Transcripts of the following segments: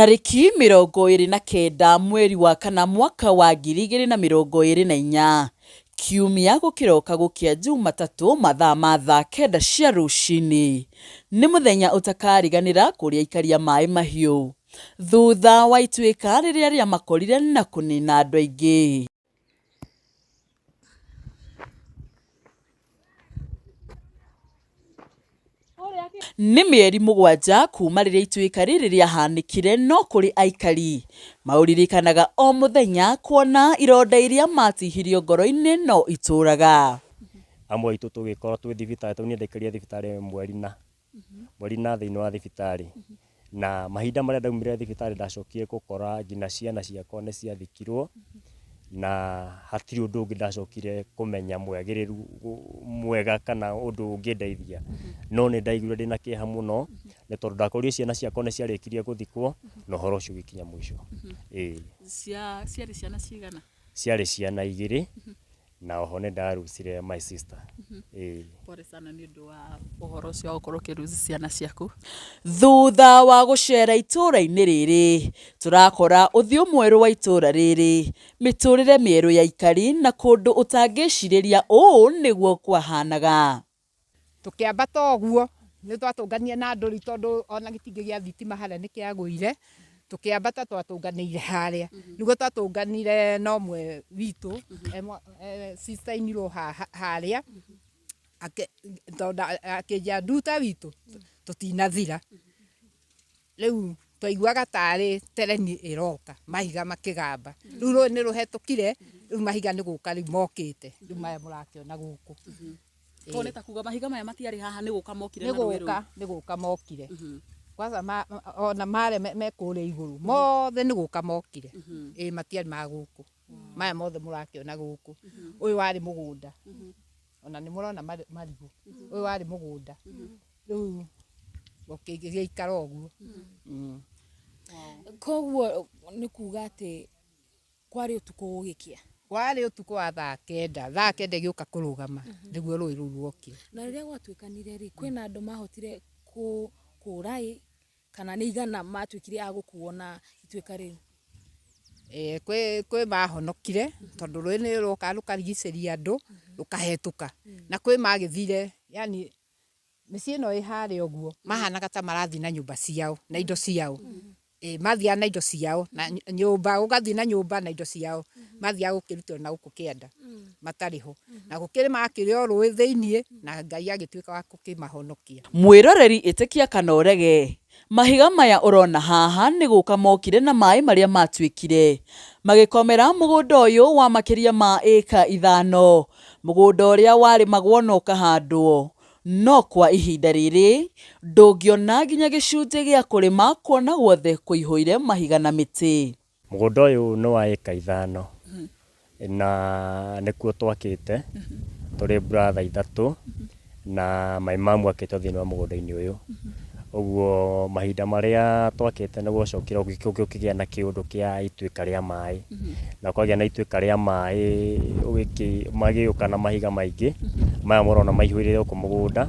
Tariki 29 mweri wa kana mwaka wa 2024 kiumia gukiroka gukia Jumatatu mathaa ma thaa 9 cia rucini ni muthenya utakariganira kuria ikaria mai Mahiu thutha wa Ituika riria ria makorire na kunina andu aingi. Ni mieri 7 kuma riria Ituika riri riahanikire no kuri aikari mauririkanaga o muthenya kuona ironda iria matihirio ngoro-ini no ituraga. Amwe itu tugikorwo twi thibitari tu ni ndaikaria thibitari mweri na thiini wa thibitari na mahinda maria ndaumire thibitari ndacokire gukora ngina ciana ciakwa ni ciathikirwo na hatiri undu ungi ndacokire kumenya mwega kana undu ungindeithia no ni ndaiguire ndina kieha muno ni tondu ndakorire ciana ciakwa ni ciarikirie guthikwo na horo ucio gikinya mwisho. Ciari ciana cigana? Ciari ciana 2 na oho ni ndarucire my sister. Pole sana ni undu wa uhoro ucio gukorwo kiruci ciana ciaku. Thutha wa gucera itura-ini riri turakora Uthiu Mweru wa itura riri miturire mieru ya ikari na kundu utangiciriria uu niguo kwahanaga. Tukiambata uguo ni twatungania na nduri tondu ona gitingi gia thitima haria ni kiaguire tukiambata twatunganire haria niguo twatunganire no mwe witu sister iniro haria akija Thutha witu tutinathira riu twaiguaga tari tereni iroka mahiga makigamba riu ni ruhetukire riu mahiga ni guka riu mokite riu maya murakiona guku tone ta kuga mahiga maya matiari haha ni guka mokire na rweru ni guka mokire kwanza ona mare me kure iguru mothe ni guka mokire matiari ma guku maya mothe murakiona guku uyu wari mugunda ona ni murona marigu uyu wari mugunda riu ukigiikara uguo koguo ni kuga ati kwari utuku ugikia wari utuku wa thaa 9 giuka kurugama niguo rui ru ruokire na riria gwatuikanire ri kwina andu mahotire kurai kana ni igana matwikire agukuona Ituika riu kwi mahonokire tondu rui ni ruka rukarigiceria andu rukahetuka na kwi magithire yani micii no ihari uguo mahanaga ta marathi na nyumba ciao na indo ciao mathia na indo ciao na nyumba ugathi na nyumba na indo ciao mathia gukirutwo na guku kianda matariho na gukiri makiri o rui thiini na Ngai agituika wa kukimahonokia. Mwiroreri itikia kana urege mahiga maya urona haha ni guka mokire na mai maria matwikire magikomera mugunda uyu wa makiria ma eka 5 mugunda uria wari magwo no kahandwo no kwa ihinda riri ndungiona nginya gicunje gia kurima kuona guothe kuihuire mahiga na miti. Mugunda uyu no wa eka 5 na nikuo twakite turi brother 3 na my mom akite thini wa mugunda-ini uyu uguo mahinda maria twakite ni gwocokira ukigia na kiundu kia Ituika ria mai na kwagia na Ituika ria mai magiuka na mahiga maingi maya murona maihuirire uku mugunda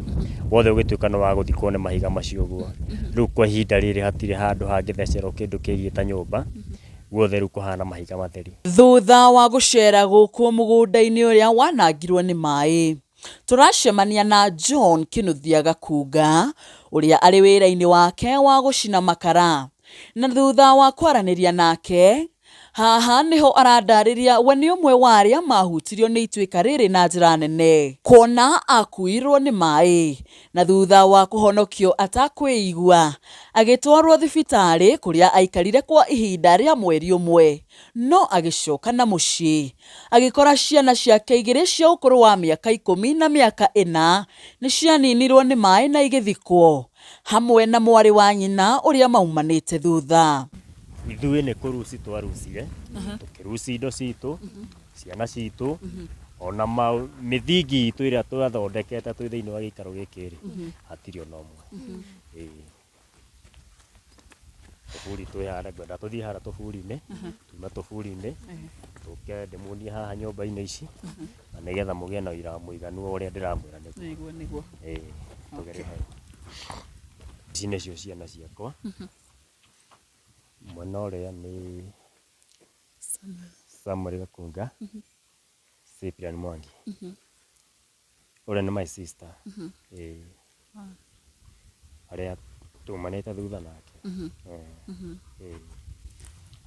wothe ugituika no wa guthikwo ni mahiga macio guo riu kwa ihinda riri hatire handu hangithecero kindu kigiita nyumba guothe riu kuhana mahiga matheri. Thutha wa gucera guku mugunda-ini uria wanangirwo ni mai turacemania na John Kinuthiaga kuga uria ari wira-ini wake wa gucina makara na thutha wa kwaraniria nake haha niho arandariria we ni umwe wa aria mahutirio ni Ituika riri na njira nene kuona akuirwo ni mai na thutha wa kuhonokio atakwiigua agitwarwo thibitari kuria aikarire kwa ihinda ria mweri umwe no agicoka na mucii agikora ciana ciake 2 cia ukuru wa miaka 10 na miaka 4 ni cianinirwo ni mai na igithikwo hamwe na mwari wa nyina uria maumanite thutha. Ithui ni kuruci twarucire tukiruci indo citu ciana citu ona mithingi itu iria twathondekete twi thiini wa gikaro gikiri hatiri ona umwe tufuri twihara gwenda tuthii hara tufuri-ini tuma tufuri-ini tuke ndimunie haha nyumba-ini ici na nigetha mugie na wira muiganu uria ndiramwira niguo tugere hai ici nicio ciana ciakwa mwena ũrĩa nĩ Samuel Gakunga, Cyprian Mwangi. Ũrĩa nĩ my sister. Arĩa tumanĩte thutha nake.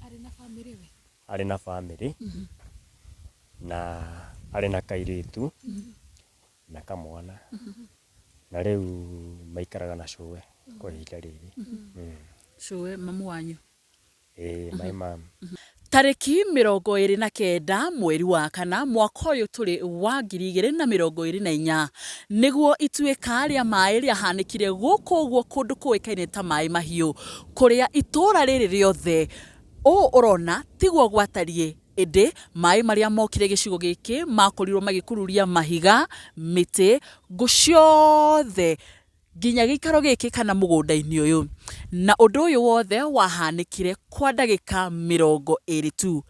Arĩ na family we? Arĩ na family na arĩ na kairĩtu na kamwana. Na rĩu maikaraga na cũwe kwa ihinda rĩrĩ. Cũwe mamu wanyu? My mom. Tarĩki 29 mweri wa kana mwaka ũyũ tũrĩ wa 2024 nĩguo Ituika rĩa maĩ rĩahanĩkire gũkũ ũguo kũndũ kũĩkaine ta Maĩ Mahiũ, kũrĩa itũra rĩrĩ rĩothe ũũ ũrona tiguo gwatariĩ, ĩndĩ maĩ marĩa mokire gĩcigo gĩkĩ makorirwo magĩkururia mahiga, mĩtĩ, ngũ ciothe nginya gĩikaro gĩkĩ kana mũgũnda-inĩ ũyũ, na ũndũ ũyũ wothe wahanĩkire kwa ndagĩka 20 tu.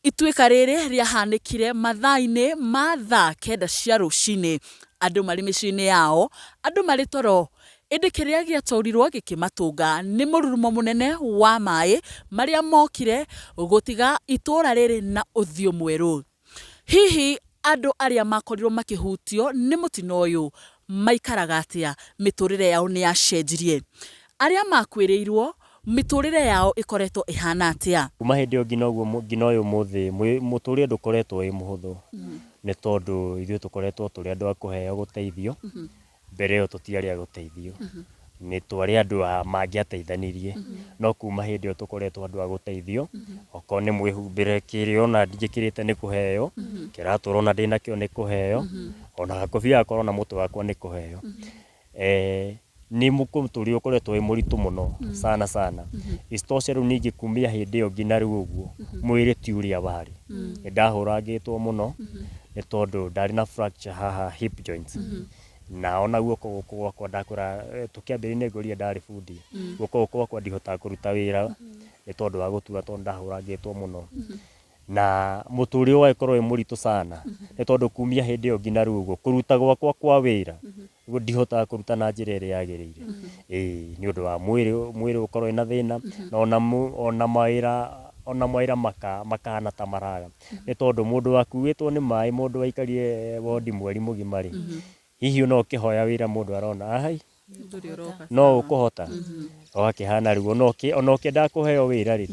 Ituika rĩrĩ rĩahanĩkire mathaa-inĩ ma thaa 9 cia rũcinĩ, andũ marĩ mĩciĩ-inĩ yao, andũ marĩ toro, ĩndĩ kĩrĩa gĩatũrirwo gĩkĩmatũnga nĩ mũrurumo mũnene wa maĩ marĩa mokire gũtiga itũra rĩrĩ na ũthiũ mwerũ. Hihi andũ arĩa makorirwo makĩhutio nĩ mũtino ũyũ maikaraga atĩa, mĩtũrĩre yao nĩ yacenjirie? Arĩa makwĩrĩirwo mĩtũrĩre yao ĩkoretwo ĩhana atĩa? Kuma hĩndĩ ĩyo nginya ũyũ mũthĩ mũtũrĩre ndũkoretwo wĩ mũhũthũ, nĩ tondũ ithuĩ tũkoretwo tũrĩ andũ a kũheo gũteithio. Mbere ĩyo tũtiarĩ a gũteithio, nĩ twarĩ andũ mangĩateithanirie, no kuma hĩndĩ ĩyo tũkoretwo andũ a gũteithio. Okorwo nĩ mwĩhumbĩre kĩrĩa ona njĩkĩrĩte nĩ kũheo, kĩratũra ona ndĩnakĩo nĩ kũheo, ona gakobia gakorwo na mũtwe wakwa nĩ kũheo. Nĩ mũtũrĩre ũkoretwo wĩ mũritũ mũno sana. Isitoshe rĩu ningĩ kumia hĩndĩ ĩyo nginya rĩu ũguo mwĩrĩ ti ũrĩa warĩ, nĩ ndahũrangĩtwo mũno nĩ tondũ ndarĩ na fracture haha hip joints. Na ona guoko gũkũ gwakwa ndakora tũkĩambĩrĩria ngũria ndarĩ bundi, guoko gũkũ gwakwa ndihotaga kũruta wĩra nĩ tondũ wa gũtua, tondũ ndahũrangĩtwo mũno. Na mũtũrĩre ũgagĩkorwo wĩ mũritũ sana nĩ tondũ kumia hĩndĩ ĩyo nginya rĩu ũguo kũruta gwakwa kwa wĩra ndihotaga kũruta na njĩra ĩrĩa yagĩrĩire, nĩ ũndũ wa mwĩrĩ ũkorwo wĩna thĩna, ona mawĩra makahana ta maraga, nĩ tondũ mũndũ wakuĩtwo nĩ maĩ, mũndũ waikarire wondi mweri mũgima rĩ, hihi no ũkĩhoya wĩra mũndũ arona no ũkũhota, ũgakĩhana rĩu ona ũkĩendaga kũheo wĩra rĩ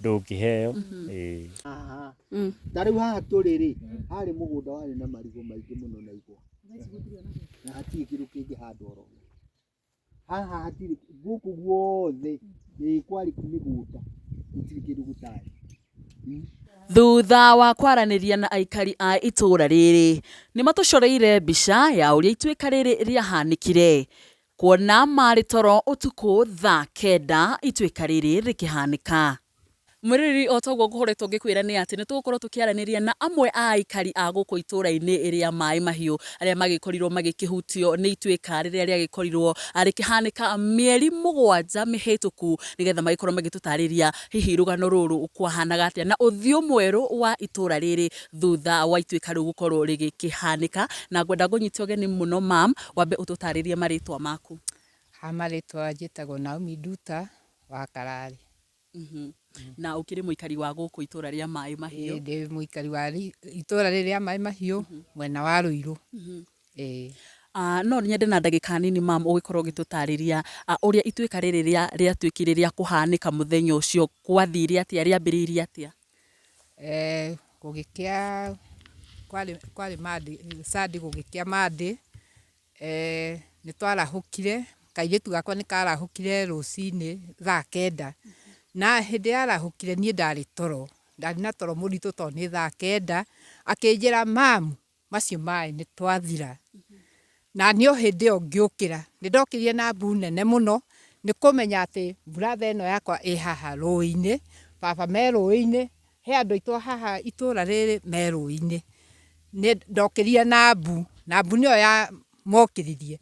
ndũngĩheo. Ta rĩu haha tũrĩ rĩ, harĩ mũgũnda warĩ na marigũ maingĩ mũno na igwa, na hatirĩ kĩndũ kĩngĩhandwo oro haha, hatirĩ gũkũ guothe kwarĩ mĩgũnda, gũtirĩ kĩndũ gũtarĩ. Thutha wa kwaranĩria na aikari a itũra rĩrĩ, nĩ matũcoreire mbica ya ũrĩa Ituika rĩrĩ rĩahanĩkire, kuona marĩ toro ũtukũ thaa 9 Ituika rĩrĩ rĩkĩhanĩka. Mwĩrĩrĩ o toguo ngũkoretwo ngĩkwĩra nĩ atĩ nĩ tũgũkorwo tũkĩaranĩria na amwe a aikari a gũkũ itũra-inĩ rĩa Maĩ Mahiũ arĩa magĩkorirwo magĩkĩhutio nĩ Ituika rĩrĩa rĩagĩkorirwo rĩkĩhanĩka mĩeri 7 mĩhĩtũku, nĩgetha magĩkorwo magĩtũtarĩria hihi rũgano rũrũ kwahanaga atĩa na ũthiũ mwerũ wa itũra rĩrĩ thutha wa Ituika rĩu gũkorwo rĩgĩkĩhanĩka. Na ngwenda ngũnyite ũgeni mũno mam, wambe ũtũtarĩrie marĩtwa maku. Marĩtwa njĩtagwo Naomi Nduta wa Karari. Na ũkĩrĩ mũikari wa gũkũ itũra rĩa Maĩ Mahiũ? Ndĩ mũikari wa itũra rĩrĩa Maĩ Mahiũ mwena wa Rũirũ. No nyende na ndagĩka nini mam ũgĩkorwo ũgĩtũtarĩria ũrĩa Ituika rĩrĩ rĩatuĩkire rĩa kũhanĩka mũthenya ũcio, gwathire atĩa, rĩambĩrĩirie atĩa? Gũgĩkĩa kwarĩ Sunday, gũgĩkĩa Monday, nĩ twarahũkire, kairĩtu gakwa nĩ karahũkire rũcinĩ thaa 9, na hĩndĩ yarahũkire niĩ ndarĩ na toro mũritũ tondũ nĩ thaa 9, akĩnjĩra mamu macio maĩ nĩ twathira. Na niĩ hĩndĩ ĩyo ngĩũkĩra, nĩ ndokĩrire na mbu nene mũno, nĩ kũmenya atĩ brother ĩno yakwa ĩ haha rũĩ-inĩ, baba me rũĩ-inĩ, he andũ aitũ haha itũra rĩrĩ me rũĩ-inĩ. Nĩ ndokĩrire na mbu nĩyo ya mokĩririe,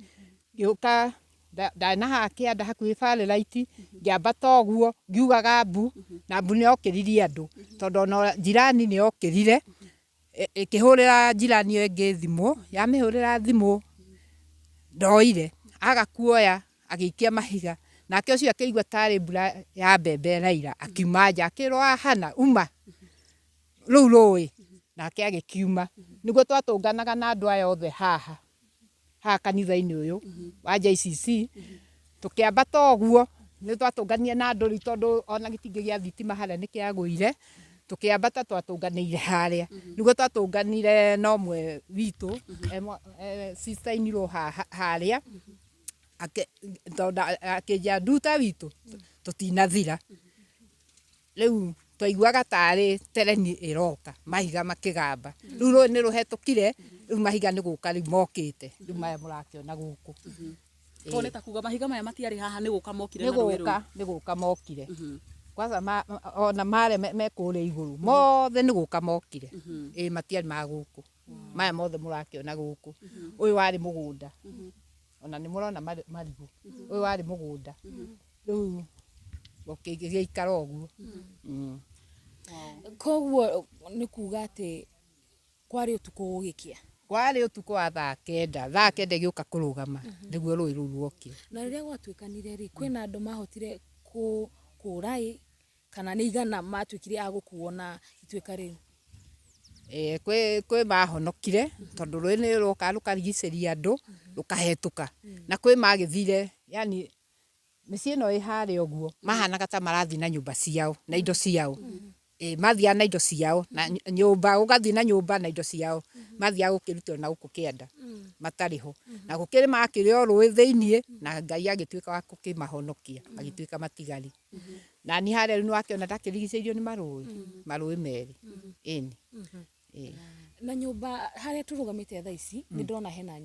ngĩũka ndarĩ na haha kĩanda hakuhĩ barĩraiti, ngĩambata ũguo ngiugaga mbu, na mbu nĩ yokĩririe andũ, tondũ ona njirani nĩ yokĩrire ĩkĩhũrĩra njirani ĩyo ĩngĩ thimũ, yamĩhũrĩra thimũ ndoire, aga kuoya agĩikia mahiga, nake ũcio akĩigua tarĩ mbura ya mbembe raira akiuma nja akĩrwo hana uma rĩu rũĩ nake agĩkiuma nĩguo twatũnganaga na andũ aya othe haha kanitha-inĩ ũyũ wa JCC tũkĩambata ũguo nĩ twatũnganire na andũ tondũ ona gĩtingĩ gĩa thitima harĩa nĩ kĩagũire tũkĩambata twatũnganĩire harĩa nĩguo twatũnganire na ũmwe witũ sister in law harĩa akĩnja nduta witũ tũtinathira rĩu twaiguaga tarĩ tereni ĩroka mahiga makĩgamba rĩu rũĩ nĩ rũhetũkire rĩu mahiga nĩ gũka rĩu mokĩte rĩu maya mũrakĩona gũkũ Koneta kuga mahiga maya matiarĩ haha nĩ gũka mokire na rũĩ nĩ gũka mokire kwanza ona mare mekũrĩa igũrũ mothe nĩ gũka mokire matiarĩ ma gũkũ maya mothe mũrakĩona gũkũ ũyũ warĩ mũgũnda ona nĩ mũrona marigũ ũyũ warĩ mũgũnda rĩu gĩikara ũguo koguo nĩ kuga atĩ kwarĩ ũtukũ gũgĩkĩa kwarĩ ũtukũ wa thaa kenda gĩũka kũrũgama nĩguo rũĩ rũu ruokire na rĩrĩa gwatuĩkanire rĩ kwĩna andũ mahotire kũũra kana nĩ igana matuĩkire a gũkuo na Ituika rĩu kwĩ mahonokire tondũ rũĩ nĩ rũka rũkarigicĩria andũ rũkahetũka na kwĩ magĩthire yani mĩciĩ ĩno ĩ harĩa ũguo mahanaga ta marathiĩ na nyũmba ciao na indo ciao mathiaga na indo ciao na nyũmba ũgathiĩ na nyũmba na indo ciao mathiaga gũkĩrutĩrwo na gũkũ kĩanda matarĩ ho na gũkĩrĩ makĩrĩ o rũĩ thĩiniĩ na Ngai agĩtuĩka wa gũkĩmahonokia magĩtuĩka matigari na niĩ harĩa rĩu nĩ wakĩona ndakĩrigicĩirio nĩ marũĩ merĩ na nyũmba harĩa tũrũgamĩte thaa ici nĩ ndĩrona hena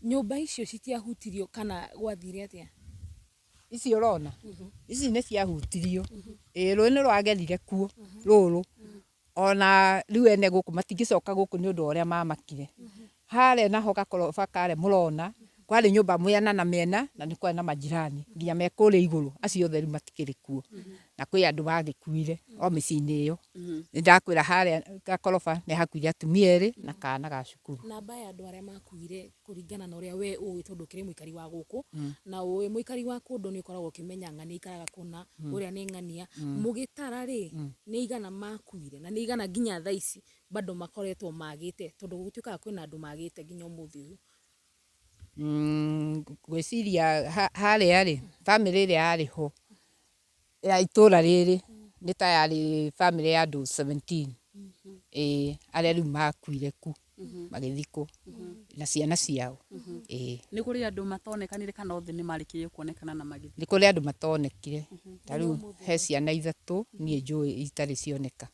nyũmba icio citiahutirio kana gwathire atĩa ici ũrona ici nĩ ciahutirio rũĩ nĩ rwagerire kuo rũrũ ona rĩu ene gũkũ matingĩcoka gũkũ nĩ ũndũ ũrĩa mamakire harĩa naho gakoroba karĩa mũrona kwarĩ nyũmba mĩena na mĩena na nĩ kwarĩ na majirani nginya me kũrĩa igũrũ acio othe rĩu matikĩrĩ kuo na kwĩ andũ magĩkuire o mĩciĩ-inĩ ĩyo nĩ ndakwĩra harĩa gakoroba nĩ hakuire atumia erĩ na kana ga cukuru namba ya andũ arĩa makuire kũringana na ũrĩa we ũĩ tondũ ũkĩrĩ mũikari wa gũkũ na ũĩ mũikari wa kũndũ nĩ ũkoragwo ũkĩmenya ng'ania ikaraga kũna ũrĩa nĩ ng'ania mũgĩtara rĩ nĩ igana makuire na nĩ igana nginya thaa ici bado makoretwo magĩte tondũ gũtuĩkaga kwĩna andũ magĩte nginya ũmũthĩ ũyũ gwĩciria harĩa rĩ bamĩrĩ ĩrĩa yarĩ ho ya itũra rĩrĩ nĩ ta yarĩ bamĩrĩ ya andũ 17 arĩa rĩu makuire ku magĩthikwo na ciana ciao nĩ kũrĩ andũ matonekanire kana othe nĩ marĩkĩrie kuonekana na magĩthikwo nĩ kũrĩ andũ matonekire ta rĩu he ciana 3 niĩ njũĩ itarĩ cioneka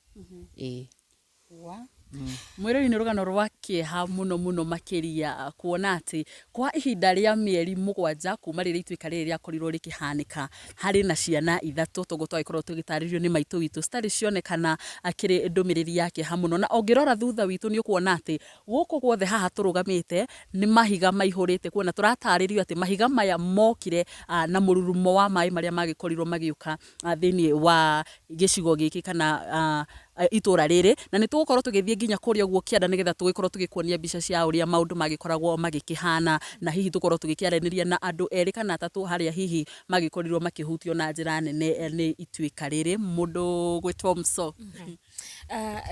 Mweru nĩ rũgano rwa Kieha mũno makĩria kuona atĩ kwa ihinda rĩa mĩeri 7 kuma rĩrĩa Ituika rĩrĩ rĩakorirwo rĩkĩhanĩka harĩ na ciana 3 toguo twagĩkorwo tũgĩtarĩrio nĩ maitũ witũ citarĩ cionekana akĩrĩ ndũmĩrĩri ya Kieha mũno na ũngĩrora thutha witũ nĩ ũkuona atĩ gũkũ guothe haha tũrũgamĩte nĩ mahiga maihũrĩte kuona tũratarĩrio atĩ mahiga maya mokire na mũrurumo wa maĩ marĩa magĩkorirwo magĩũka thĩinĩ wa gĩcigo gĩkĩ kana itũra rĩrĩ na nĩ tũgũkorwo tũgĩthiĩ nginya kũrĩa guo kĩanda nĩgetha tũgĩkorwo tũgĩkuonia mbica cia ũrĩa maũndũ magĩkoragwo magĩkĩhana na hihi tũkorwo tũgĩkĩaranĩria na andũ erĩ kana atatũ harĩa hihi magĩkorirwo makĩhutio na njĩra nene nĩ Ituika rĩrĩ mũndũ gwĩtwo Mso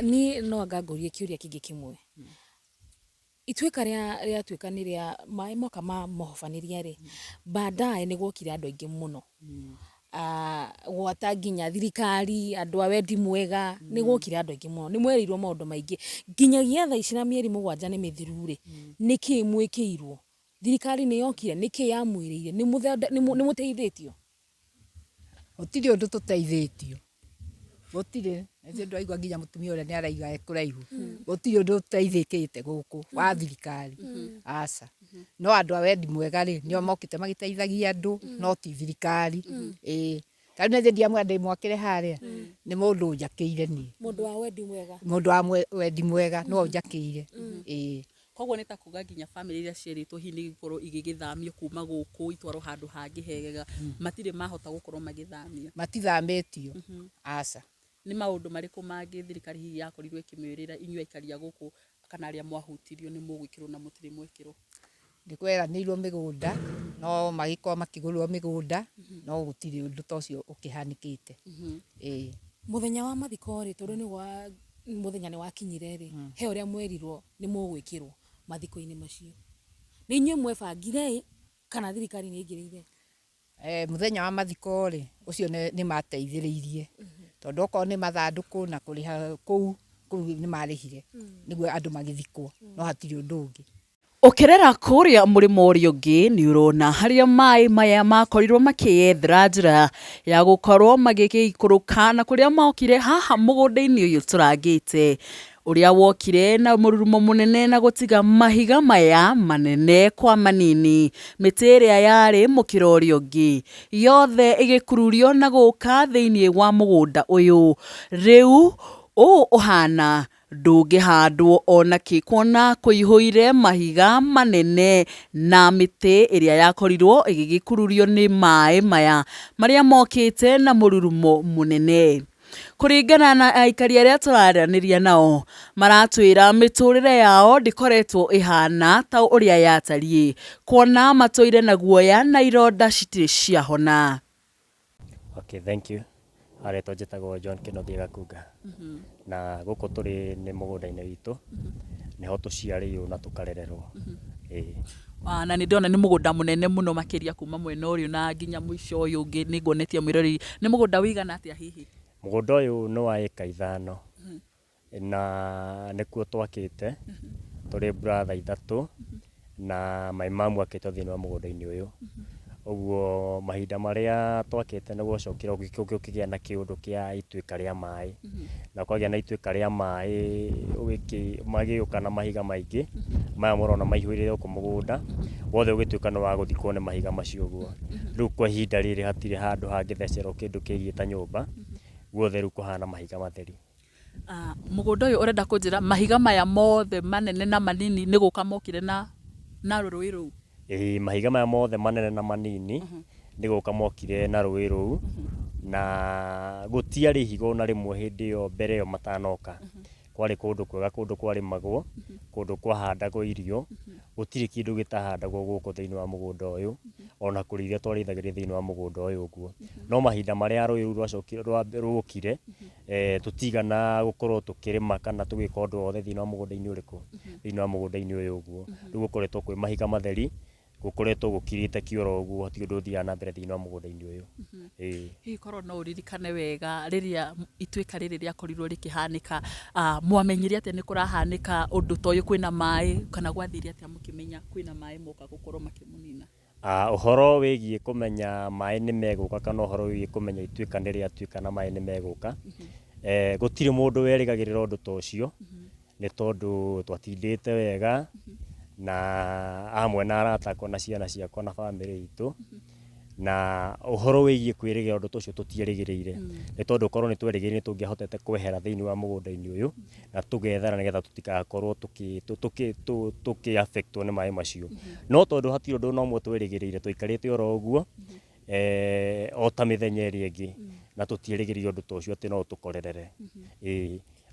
niĩ no anga ngũrie kĩũria kĩngĩ kĩmwe Ituika rĩatuĩka nĩ rĩa maĩ moka mahobanĩria rĩ baadaye nĩ gwokire andũ aingĩ mũno gwata nginya thirikari andũ a wendi mwega nĩ gwokire andũ aingĩ mũno nĩ mwerirwo maũndũ maingĩ nginyagia thaa ici na mĩeri 7 nĩ mĩthiru rĩ nĩkĩ mwĩkĩirwo thirikari nĩ yokire nĩkĩ yamwĩrĩire nĩ mũteithĩtio gũtirĩ ũndũ tũteithĩtio gũtirĩ nĩ aigua nginya mũtumia ũrĩa nĩ araiga ekũraihu gũtirĩ ũndũ tũteithĩkĩte gũkũ wa thirikari aca no andũ a wendi mwega rĩ nĩo mokĩte magĩteithagia andũ no ti thirikari tarĩu nĩ ndiamwe ndĩ mwakĩre harĩa nĩ mũndũ njakĩire niĩ mũndũ wa wendi mwega mũndũ wa wendi mwega no njakĩire koguo nĩ ta kuga nginya family iria cierĩtwo hihi nĩ ikorwo igĩgĩthamio kuma gũkũ itwarwo handũ hangĩ hegega matirĩ mahota gũkorwo magĩthamio matithamĩtio aca nĩ maũndũ marĩkũ mangĩ thirikari hihi yakorirwo ĩkĩmwĩrĩra inyuĩ aikaria gũkũ kana arĩa mwahutirio nĩ mũgwĩkĩrwo na mũtirĩ mwĩkĩrwo ndikweranĩirwo mĩgũnda no magĩkorwo makĩgũrwo mĩgũnda no gũtirĩ ũndũ ta ũcio ũkĩhanĩkĩte. Muthenya wa mathiko ri tondu ni wa muthenya ni wakinyire ri he uria mwerirwo ni mugwikirwo mathiko-ini macio ni inyuĩ mwebangire kana thirikari ni ingirĩire? Muthenya wa mathiko ri ucio ni mateithĩrĩirie tondu okorwo ni mathandũkũ na kũrĩha kũu ni marĩhire nĩguo andũ magĩthikwo no hatirĩ ũndũ ũngĩ. Ukirera kuria murimo uria ungi ni urona haria mai maya makorirwo makiyethera njira ya gukorwo magigikuruka na kuria mokire haha mugunda-ini uyu turangite uria wokire na mururumo munene na gutiga mahiga maya manene kwa manini miti iria yari mukiro uria ungi yothe igikururio na guka thiini wa mugunda uyu riu uhana ndũngĩhandwo ona kĩ kuona kũihũire mahiga manene na mĩtĩ ĩrĩa yakorirwo ĩgĩgĩkururio nĩ maĩ maya marĩa mokĩte na mũrurumo mũnene. Kũringana na aikari arĩa tũraranĩria nao maratwĩra mĩtũrĩre yao ndĩkoretwo ĩhana ta ũrĩa yatariĩ kuona matũire na guoya na ironda citirĩ ciahona. Okay, thank you. Aretwo njĩtagwo John Kĩnũthia Gakunga. Na gũkũ tũrĩ nĩ mũgũnda-inĩ witũ nĩho tũciarĩirwo na tũkarererwo. Na nĩ ndona nĩ mũgũnda mũnene mũno makĩria kuma mwena ũrĩũ na nginya mũico ũyũ ũngĩ nĩ nguonetie mwĩroreri. Nĩ mũgũnda wĩigana atĩa hihi? Mũgũnda ũyũ nĩ wa ĩka 5 na nĩkuo twakĩte tũrĩ brother 3 na maimamu akĩte thĩinĩ wa mũgũnda-inĩ ũyũ. Ũguo mahinda marĩa twakĩte nĩguo ũcokire ũkĩgĩa na kĩũndũ kĩa ituĩka rĩa maĩ na kwagĩa na ituĩka rĩa maĩ magĩũka na mahiga maingĩ maya mũrona maihũire gũkũ mũgũnda wothe ũgĩtuĩka nĩ wa gũthikwo nĩ mahiga macio ũguo. Rĩu kwa ihinda rĩrĩ hatirĩ handũ hangĩthecerwo kĩndũ kĩgiĩ ta nyũmba guothe rĩu kũhana mahiga matheri. Mũgũnda ũyũ ũrenda kũnjĩra mahiga maya mothe manene na manini nĩ gũka mokire na rũĩ rũu? Mahiga maya mothe manene na manini nĩ gũka mokire na rũĩ rũu na gũtiarĩ ihiga ona rĩmwe hĩndĩ ĩyo mbere ĩyo matanoka. Kwarĩ kũndũ kwega, kũndũ kwarĩmagwo, kũndũ kwahandagwo irio, gũtirĩ kĩndũ gĩtahandagwo gũkũ thĩinĩ wa mũgũnda ũyũ ona kũrĩithia twarĩithagĩria thĩinĩ wa mũgũnda ũyũ ũguo. No mahinda marĩa rũĩ rũu rũkire tũtigana gũkorwo tũkĩrĩma kana tũgĩka ũndũ wothe thĩinĩ wa mũgũnda-inĩ ũrĩkũ, thĩinĩ wa mũgũnda-inĩ ũyũ ũguo. Rĩu gũkoretwo kwĩ mahiga matheri, gũkoretwo gũkirĩte kĩoro ũguo hatirĩ ũndũ ũthiaga na mbere thĩinĩ wa mũgũnda-inĩ ũyũ. Hihi korwo no ũririkane wega rĩrĩa ituĩka rĩrĩ rĩakorirwo rĩkĩhanĩka mwamenyire atĩa nĩ kũrahanĩka ũndũ ta ũyũ, kwĩna maĩ kana gwathire atĩa mũkĩmenya kwĩna maĩ moka gũkorwo makĩmũnina? Ũhoro wĩgiĩ kũmenya maĩ nĩ megũka kana ũhoro wĩgiĩ kũmenya ituĩka nĩ rĩatuĩka na maĩ nĩ megũka, gũtirĩ mũndũ werĩgagĩrĩra ũndũ ta ũcio nĩ tondũ twatindĩte wega na amwe na arata akwa na ciana ciakwa na bamĩrĩ itũ, na ũhoro wĩgiĩ kwĩrĩgĩra ũndũ ta ũcio tũtierĩgĩrĩire nĩ tondũ korwo nĩ twerĩgĩrĩire nĩ tũngĩahotete kwehera thĩinĩ wa mũgũnda-inĩ ũyũ na tũgethara nĩgetha tũtigakorwo tũkĩ-affectwo nĩ maĩ macio. No tondũ hatirĩ ũndũ ũmwe twerĩgĩrĩire tũikarĩte oro ũguo o ta mĩthenya ĩrĩa ĩngĩ na tũtierĩgĩrĩire ũndũ ta ũcio atĩ no ũtũkorerere.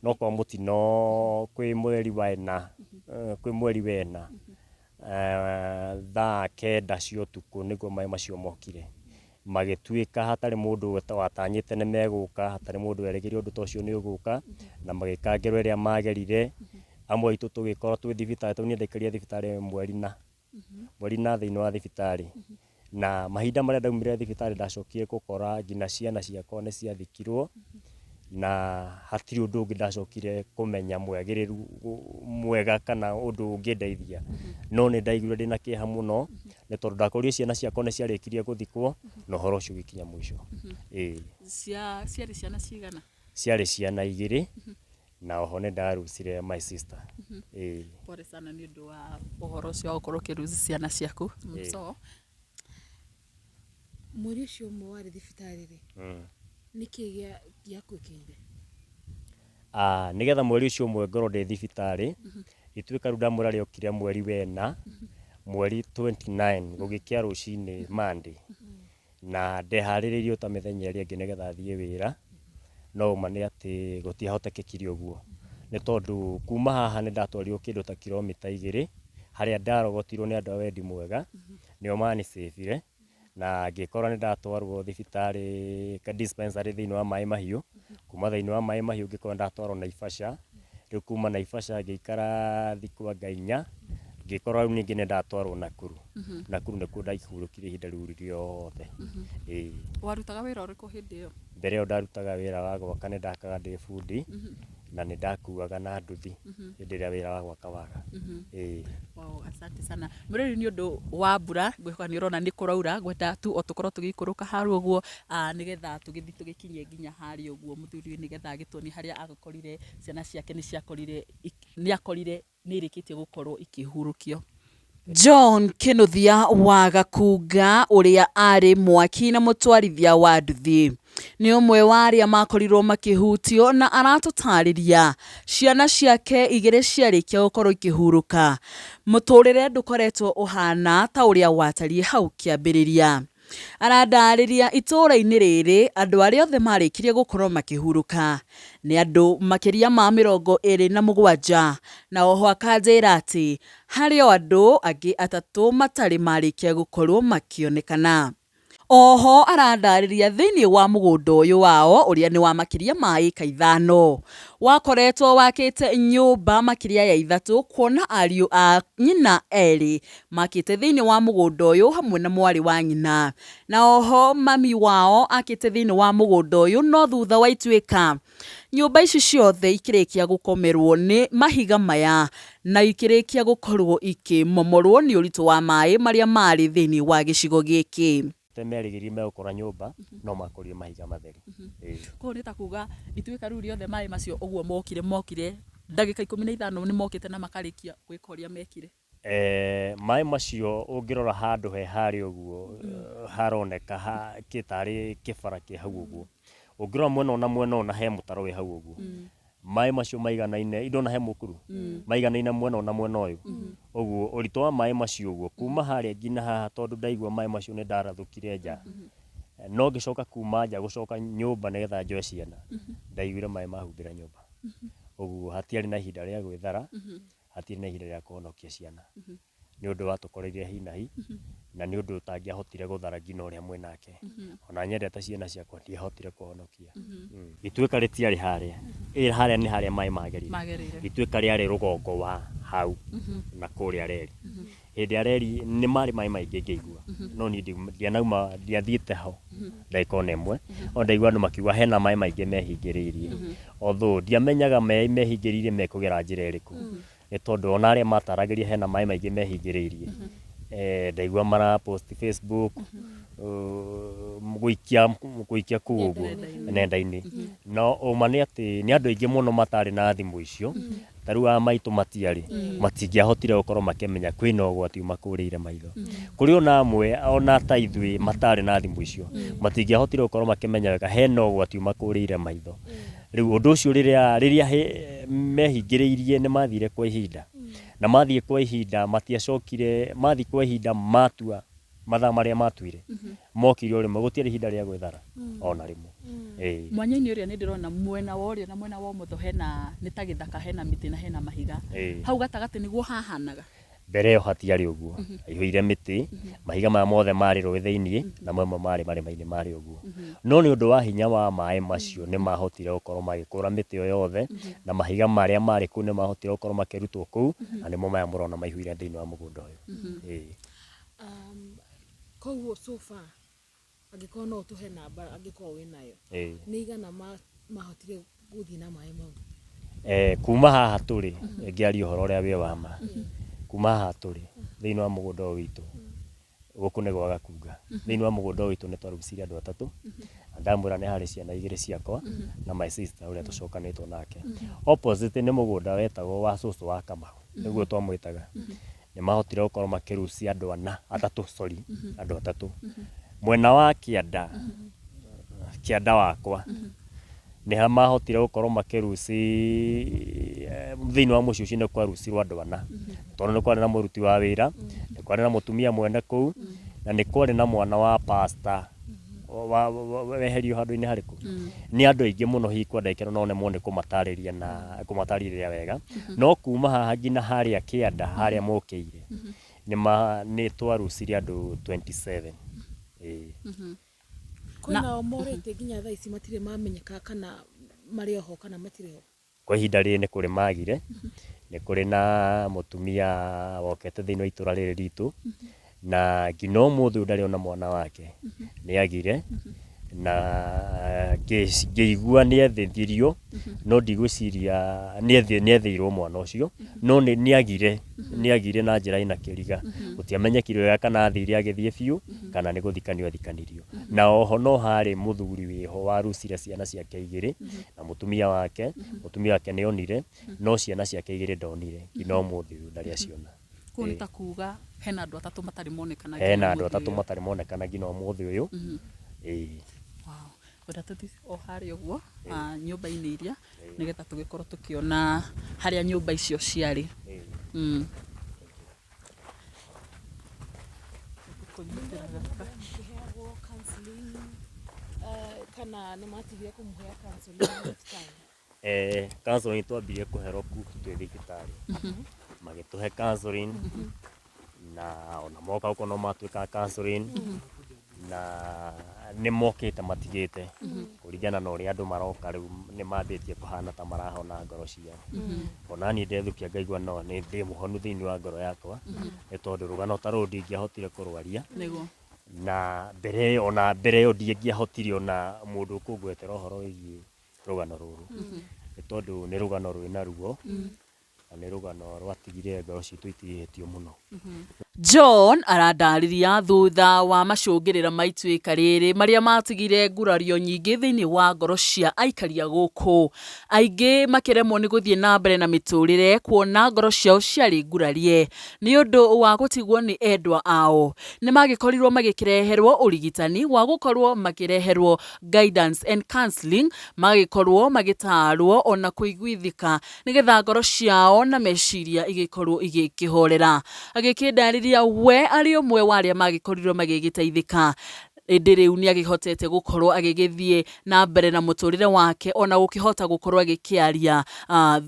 No kwa mũtino kwĩ mweri wena thaa 9 cia ũtukũ nĩguo maĩ macio mokire, magĩtuĩka hatarĩ mũndũ watanyĩte nĩ megũka, hatarĩ mũndũ werĩgĩrĩire ũndũ ta ũcio nĩ ũgũka, na magĩka ngero ĩrĩa magerire. Amwe aitũ tũgĩkorwo twĩ thibitarĩ, tondũ niĩ ndaikarire thibitarĩ mweri na thĩinĩ wa thibitarĩ, na mahinda marĩa ndaumire thibitarĩ ndacokire gũkora nginya ciana ciakwa nĩ ciathikirwo na hatirĩ ũndũ ũngĩ ndacokire kũmenya mwega kana ũndũ ũngĩndeithia. No nĩ ndaiguire ndĩna kĩeha mũno nĩ tondũ ndakorire ciana ciakwa nĩ ciarĩkirie gũthikwo na ũhoro ũcio ũgĩkinya mũico. Ciarĩ ciana cigana? Ciarĩ ciana 2 na oho nĩ ndarucire my sister. Pole sana nĩ ũndũ wa ũhoro ũcio wa gũkorwo ũkĩruci ciana ciaku. Mweri ũcio ũmwe warĩ thibitarĩ-rĩ, nĩkĩ gĩakwĩkĩire? Nĩgetha mweri ũcio ũmwe ngorwo ndĩ thibitarĩ, Ituika rĩu ndamwĩra rĩokire mweri wena, mweri 29 gũgĩkĩa rũcinĩ Monday, na ndeharĩrĩirie ta mĩthenya ĩrĩa ĩngĩ nĩgetha thiĩ wĩra, no ũma nĩ atĩ gũtiahotekekire ũguo nĩ tondũ kuma haha nĩ ndatwarirwo kĩndũ ta kilomita 2 haria ndarogotirwo ni andu a wendi mwega nio manicivire na ngikora ni ndatwarwo thibitari ka dispensary thiini wa Mahiu kuma thiini wa Mahiu ngikora ndatwarwo Naivasha riu kuma Naivasha ngikara thiku anga 4 ngikora riu ningi ni ndatwarwo Nakuru Nakuru nikuo ndaihurukire ihinda riu riothe warutaga wira uriku hindi iyo mbere yo ndarutaga wira wa gwaka ni ndakaga ndi bundi na ni ndakuaga na nduthi hindi ria wira wa gwaka waga wow asante sana Mweru ni undu wa mbura ngwikwa ni urona ni kuraura ngwenda tu otukorwo tugikuruka haru uguo nigetha tugithi tugikinyie nginya hari uguo muthuri nigetha agitoni haria agakorire ciana ciake ni akorire ni irikitie gukorwo ikihurukio John Kinuthia wa Gakunga uria ari mwaki na mutwarithia wa nduthi ni umwe wa aria makorirwo makihutio na aratutariria ciana ciake igire ciarikia gukorwo ikihuruka muturire ndukoretwo uhana ta uria watarie hau kiambiriria arandariria itura-ini riri andu aria othe marikirie gukorwo makihuruka ni andu makiria ma 27 na oho akanjira ati hario andu angi 3 matari marikia gukorwo makionekana. Oho arandariria thiini wa mugunda uyu wao uria ni wa makiria ma ika 5 wakoretwo wakite nyumba makiria ya 3 kuona ariu a nyina eri makite thiini wa mugunda uyu hamwe na mwari wa nyina na oho mami wao akite thiini wa mugunda uyu no thutha wa Ituika nyumba ici ciothe ikirikia gukomerwo ni mahiga maya na ikirikia gukorwo ikimomorwo ni uritu wa mai maria mari thiini wa gicigo giki temerigirie megukora nyumba no makorire mahiga matheri ko ni ta kuga Ituika riu riothe mai macio uguo mokire ndagika 15 ni mokite na makarikia gwikoria mekire mai macio ungirora handu he hari uguo haroneka kitari kibara ki hau uguo ungirora mwena ona he mutaro wi hau uguo mai macio maiganaine indo na he mukuru maiganaine mwena uyu uguo uritu wa mai macio uguo kuma haria nginya haha tondu ndaigua mai macio ni ndarathukire nja no ngicoka kuma nja gucoka nyumba nigetha njoe ciana ndaiguire mai mahumbira nyumba uguo hatiari na ihinda ria gwithara hatiari na ihinda ria kuhonokia ciana ni undu watukoreire hinahi na ni undu utangiahotire guthara ngina uria mwenake ona nyendete ciana ciakwa ndiahotire kuhonokia Ituika ritiari haria ni haria mai magerire Ituika riari rugongo wa hau na kuria reri hindi areri ni mari mai maingi ngigua no ni ndianauma ndiathiite ho ndaikona imwe o ndaigua andu makiuga hena mai maingi mehingiriirie although ndiamenyaga mehingiriirie mekugera njira iriku ni tondu ona aria mataragiria hena mai maingi mehingiriirie ndaigua mara post Facebook guikia kuguo nenda-ini no uma ni ati ni andu aingi muno matari na thimu icio taru a maitu matiari matingiahotire gukorwo makimenya kwina ugwati makurire maitho kuri ona amwe ona ta ithui matari na thimu icio matingiahotire gukorwo makimenya wega hena ugwati makurire maitho riu undu ucio riria mehingiriirie ni mathire kwa ihinda na mathie kwa ihinda matiacokire mathi kwa ihinda matua mathaa maria matuire mokire uri magutiari ihinda ria gwithara ona rimwe mwanya-ini uria ni ndirona mwena wa urio na mwena wa mutho hena ni ta githaka hena miti na hena mahiga hau gatagati niguo hahanaga mbere yo hatiari uguo aihuire miti mahiga maya mothe mari roi thiini na mamwe mari marima-ini mari uguo no ni undu wa hinya wa mai macio ni mahotire gukorwo magikura miti yo yothe na mahiga maria mari ku ni mahotire gukorwo makirutwo kuu na nimo maya murona maihuire thiini wa mugunda uyu koguo sofa angikorwo no tuhe namba angikorwo winayo ni igana mahotire guthii na mai mau kuma haha turi ngiaria uhoro uria wi wa ma kuma haha turi thiini wa mugunda witu guku ni gwa Gakunga thiini wa mugunda witu ni twarugicia andu 3 ndamwira ni hari ciana 2 ciakwa na my sister uria tucokanitwo nake opposite ni mugunda wetagwo wa cucu wa Kamau niguo twamwitaga ni mahotire gukorwo makirucia andu 3 andu 3 mwena wa kianda wakwa ni ha mahotire gukorwo makiruci thiini wa muciu cine kwa rucirwo andu 4 tondu ni kwari na muruti wa wira ni kwari na mutumia mwene kuu na ni kwari na mwana wa pastor weherio handũ-inĩ harĩkũ nĩ andũ aingĩ mũno hihi kwenda ikero no nemwo nĩ kũmatarĩria na kũmatarĩria wega no kuma haha nginya harĩa kĩanda harĩa mokĩire nĩ twarucire andũ 27 kwĩna morĩte nginya thaa ici matirĩ mamenyeka kana marĩ oho kana matirĩ ho. Kwa ihinda rĩrĩ nĩ kũrĩ magire nĩ kũrĩ na mũtumia wokete thĩinĩ wa itũra rĩrĩ ritũ na nginya ũmũthĩ ndarĩ ona mwana wake nĩ agire na ngĩigua nĩ ethithirio no ndigwĩciria nĩ ethĩirwo mwana ũcio no nĩ agire na njĩra ĩna kĩriga gũtiamenyekire wega kana athire agĩthiĩ biũ kana nĩ gũthikanio athikanirio na oho no harĩ mũthuri wĩho warucire ciana ciake 2 na mũtumia wake nĩ onire no ciana ciake 2 ndonire nginya ũmũthĩ ndarĩ aciona. Kũu nĩ ta kuga hena andũ 3 matarĩ monekana. Hena andũ 3 matarĩ monekana nginya ũmũthĩ ũyũ. Kwenda tũthi o harĩa ũguo nyũmba-inĩ iria nĩgetha tũgĩkorwo tũkĩona harĩa nyũmba icio ciarĩ. Kana nĩ matigire kũmũhea counseling? Counseling twambirie kũherwo twĩ thibitarĩ magĩtũhe counseling na ona moka gũkorwo no matuĩkaga counseling na nĩ mokĩte matigĩte kũringana na ũrĩa andũ maroka rĩu nĩ mambĩtie kũhana ta marahona ngoro ciao. Ona niĩ ndethukia ngaigua no nĩ ndĩ mũhonu thĩinĩ wa ngoro yakwa nĩ tondũ rũgano ta rũrũ ndingĩahotire kũrwaria na mbere ĩyo ndingĩahotire ona mũndũ ũkũngwetera ũhoro wĩgiĩ rũgano rũrũ nĩ tondũ nĩ rũgano rwĩna ruo na nĩ rũgano rwatigire ngoro citũ itirĩhĩtio mũno. John arandarĩria thutha wa macũngĩrĩra ma Ituika rĩrĩ marĩa matigire ngurario nyingĩ thĩinĩ wa ngoro cia aikaria gũkũ. Aingĩ makĩremwo nĩ gũthiĩ na mbere na mĩtũrĩre kuona ngoro ciao ciarĩ ngurarie nĩ ũndũ wa gũtigwo nĩ endwa ao. Nĩ magĩkorirwo magĩkĩreherwo ũrigitani wa gũkorwo makĩreherwo guidance and counseling, magĩkorwo magĩtarwo ona kũiguithĩka nĩgetha ngoro ciao na meciria igĩkorwo igĩkĩhorera. Agĩkĩndarĩria we arĩ ũmwe wa arĩa magĩkorirwo magĩgĩteithĩka. Ĩndĩ rĩu nĩ agĩhotete gũkorwo agĩgĩthiĩ na mbere na mũtũrĩre wake ona gũkĩhota gũkorwo agĩkĩaria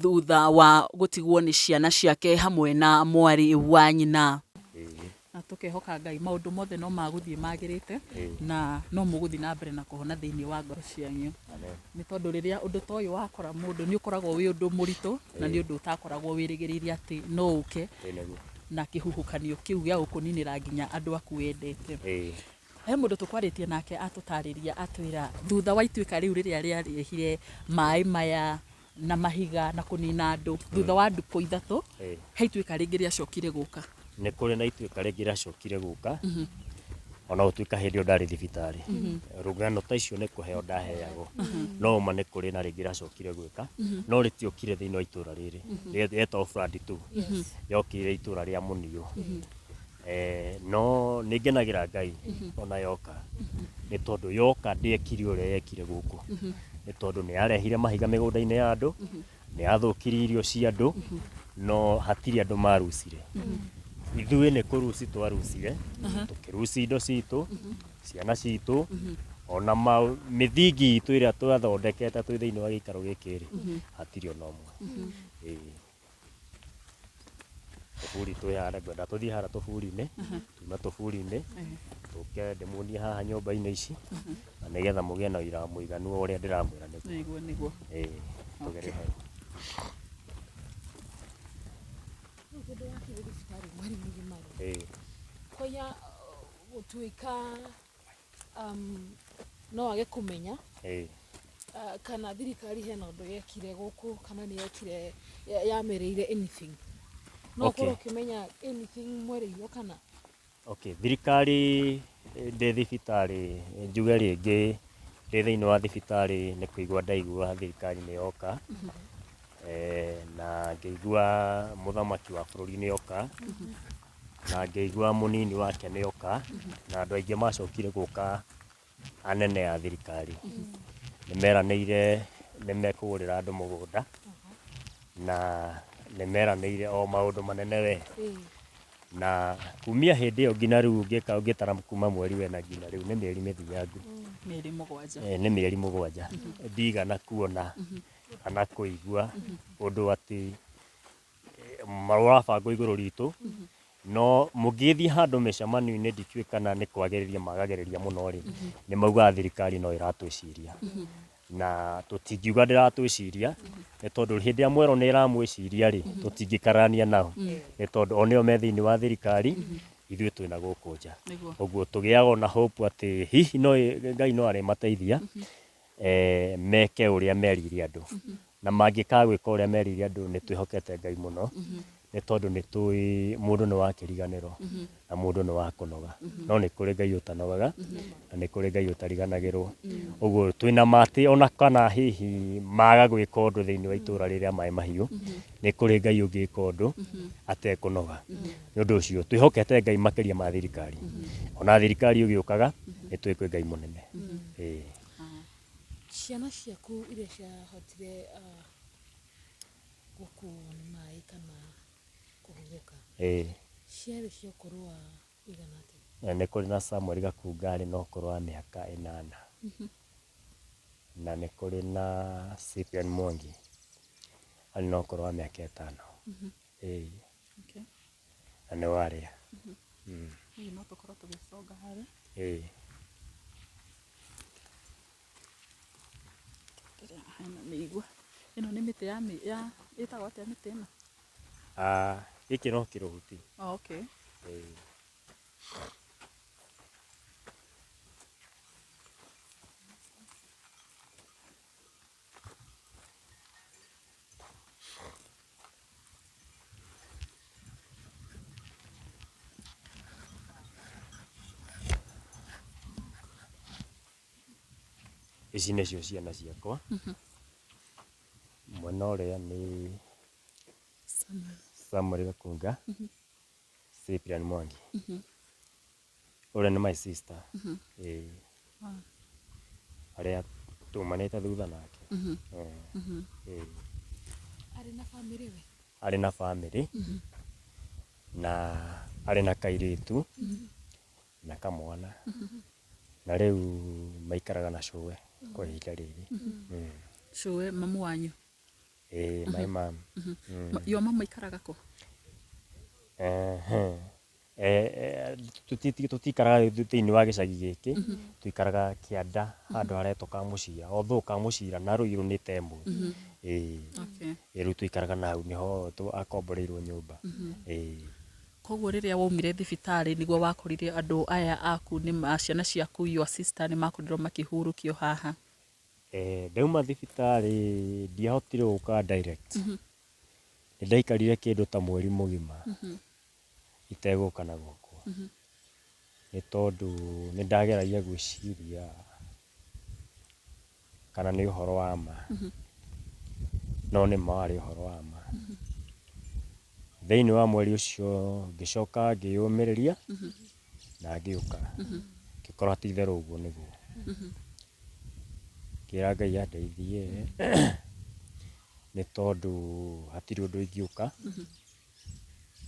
thutha wa gũtigwo nĩ ciana ciake hamwe na mwarĩ wa nyina. Na tũkehoka Ngai maũndũ mothe no magũthiĩ magĩrĩte na no mũgũthiĩ na mbere na kũhona thĩinĩ wa ngoro cianyu. Nĩ tondũ rĩrĩa ũndũ ta ũyũ wakora mũndũ nĩ ũkoragwo wĩ ũndũ mũritũ na nĩ ũndũ ũtakoragwo wĩrĩgĩrĩire atĩ no ũke na kĩhuhũkanio kĩu gĩa gũkũninĩra nginya andũ aku wendete. He mũndũ tũkwarĩtie nake atũtarĩria atwĩra thutha wa Ituika rĩu rĩrĩa rĩarehire maĩ maya na mahiga na kũnina andũ thutha wa ndukũ 3 he Ituika rĩngĩ rĩacokire gũka. Nĩ kũrĩ na Ituika rĩngĩ rĩacokire gũka ona gũtuĩka hĩndĩ ĩyo ndarĩ thibitarĩ. Rũgano ta icio nĩ kũheo ndaheagwo no ma nĩ kũrĩ na rĩngĩ rĩacokire gwĩka no rĩtiokire thĩinĩ wa itũra rĩrĩ rĩetagwo Flood 2 yokire itũra rĩa Mũniũ. No nĩ ngenagĩra Ngai ona yoka nĩ tondũ yoka ndĩekire ũrĩa yekire gũkũ nĩ tondũ nĩ yarehire mahiga mĩgũnda-inĩ ya andũ, nĩ yathũkirie irio cia andũ no hatirĩ andũ marucire. Ithuĩ nĩ kũruci twarucire tũkĩruci indo citũ ciana citũ ona mĩthingi itũ ĩrĩa twathondekete twĩ thĩinĩ wa gĩikaro gĩkĩ hatirĩ ona ũmwe. Tũburi twĩhara ngwenda tũthiĩ hara tũburi-inĩ tuma tũburi-inĩ tũke ndĩmuonie haha nyũmba-inĩ ici na nĩgetha mũgĩe na ũira mũiganu wa ũrĩa ndĩramwĩra nĩguo. Tũgere hau. Koya gũtuĩka no age kũmenya kana thirikari hena ũndũ yekire gũkũ kana nĩ yekire yamereire anything. No ũkorwo ũkĩmenya anything mwereirwo kana? Thirikari ndĩ thibitarĩ njuge rĩngĩ ndĩ thĩinĩ wa thibitarĩ nĩ kũigua ndaigua thirikari nĩ yoka na ngĩigua mũthamaki wa bũrũri nĩ yoka na ngĩigua mũnini wake nĩ yoka na andũ aingĩ macokire gũka anene a thirikari. Nĩ meranĩire nĩ mekũgũrĩra andũ mũgũnda na nĩ meranĩire o maũndũ manene we. Na kumia hĩndĩ ĩyo nginya rĩu ngĩtara kuma mweri wena nginya rĩu nĩ mĩeri mĩthiangu mĩeri mũgwanja nĩ mĩeri mũgwanja ndigana kuona kana kũigua ũndũ atĩ marũrabangwo igũrũ ritũ no mũngĩthiĩ handũ mĩcemanio-inĩ ndikĩũĩ kana nĩ kwagĩrĩria magagereria mũno rĩ nĩ maugaga thirikari no ĩratwĩciria na tũtingiuga ndĩratwĩciria nĩ tondũ hĩndĩ ĩrĩa Mweru nĩ ĩramwĩciria rĩ tũtingĩkararania nao nĩ tondũ o nĩo me thĩinĩ wa thirikari ithuĩ twĩna gũkũ nja ũguo tũgĩaga na hope atĩ hihi no Ngai no arĩmateithia meke ũrĩa merire andũ na mangĩkaga gwĩka ũrĩa merire andũ nĩ twĩhokete Ngai mũno nĩ tondũ nĩ tũĩ mũndũ nĩ wa kĩriganĩro na mũndũ nĩ wa kũnoga no nĩ kũrĩ Ngai ũtanogaga na nĩ kũrĩ Ngai ũtariganagĩrwo ũguo twĩna matĩ ona kana hihi maga gwĩka ũndũ thĩinĩ wa itũra rĩrĩa Mahiu nĩ kũrĩ Ngai ũngĩka ũndũ atekũnoga nĩ ũndũ ũcio twĩhokete Ngai makĩria ma thirikari ona thirikari ũgĩũkaga nĩ tũĩ kwĩ Ngai mũnene ciana ciaku iria ciahotire gũkuo nĩ maĩ kana kũhurũka ciarĩ cia ũkũrũ wa igana atĩa nĩ kũrĩ na Samuel Gakunga arĩ na ũkũrũ wa mĩaka 8 na nĩ kũrĩ na Cyprian Mwangi arĩ na ũkũrũ wa mĩaka 5 na nĩ warĩa no tũkorwo tũgĩconga harĩ hena mĩigua ĩno nĩ mĩtĩ ya ĩtagwo atĩa mĩtĩ ĩno gĩkĩ no kĩrũhuti ici nĩcio ciana ciakwa mwena ũrĩa nĩ Samuel Gakunga Cyprian Mwangi ũrĩa nĩ my sister arĩa tumanĩte thutha nake arĩ na bamĩrĩ na arĩ na kairĩtu na kamwana na rĩu maikaraga na cũwe kwa ihinda rĩrĩ cũwe mamu wanyu my mom yo mama ikaraga kũ tũtikaraga thĩinĩ wa gĩcagi gĩkĩ tũikaraga kĩanda handũ haretwo Kamũcira although Kamũcira na Rũirũ nĩ tembo rĩu tũikaraga na hau nĩho akomboreirwo nyũmba koguo rĩrĩa waumire thibitarĩ nĩguo wakũrire andũ aya aku nĩ ciana ciaku your sister nĩ makorirwo makĩhurũkio haha ndauma thibitarĩ ndiahotire gũka direct nĩ ndaikarire kĩndũ ta mweri mũgima itegũka na gũkũ nĩ tondũ nĩ ndageragia gwĩciria kana nĩ ũhoro wa ma no nĩ ma warĩ ũhoro wa ma thĩinĩ wa mweri ũcio ngĩcoka ngĩyũmĩrĩria na ngĩũka ngĩkora ti itherũ ũguo nĩguo ngĩra Ngai andeithie nĩ tondũ hatirĩ ũndũ ingĩũka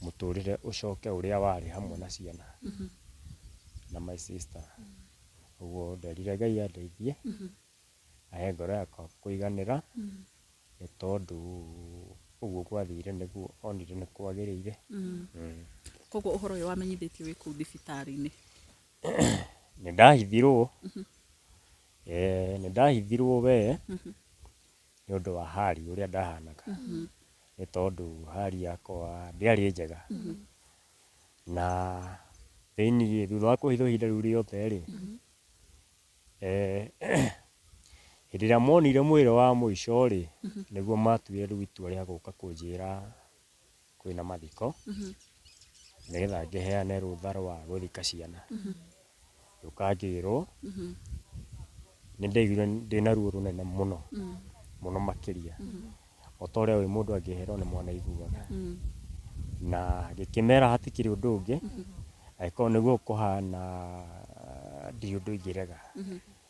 mũtũrĩre ũcoke ũrĩa warĩ hamwe na ciana na my sister ũguo nderire Ngai andeithie ahe ngoro yakwa kũiganĩra nĩ tondũ ũguo gwathire nĩguo onire nĩ kwagĩrĩire koguo ũhoro ũyũ wamenyithĩtio wĩ kũu thibitarĩ-inĩ nĩ ndahithirwo nĩ ndahithirwo we nĩ ũndũ wa hali ũrĩa ndahanaga nĩ tondũ hali yakwa ndĩarĩ njega na thĩinĩ thutha wa kũhithwo ihinda rĩu rĩothe rĩ hĩndĩ ĩrĩa monire mwĩrĩ wa mũico rĩ nĩguo matuire rĩu itua rĩa gũka kũnjĩra kwĩna mathiko nĩgetha ngĩheane rũtha rwa gũthika ciana rũkangĩrwo nĩ ndaiguire ndĩna ruo rũnene mũno mũno makĩria o ta ũrĩa wĩ mũndũ angĩherwo nĩ mwana aiguaga na ngĩkĩmera hatikĩrĩ ũndũ ũngĩ angĩkorwo nĩguo kũhana ndirĩ ũndũ ingĩrega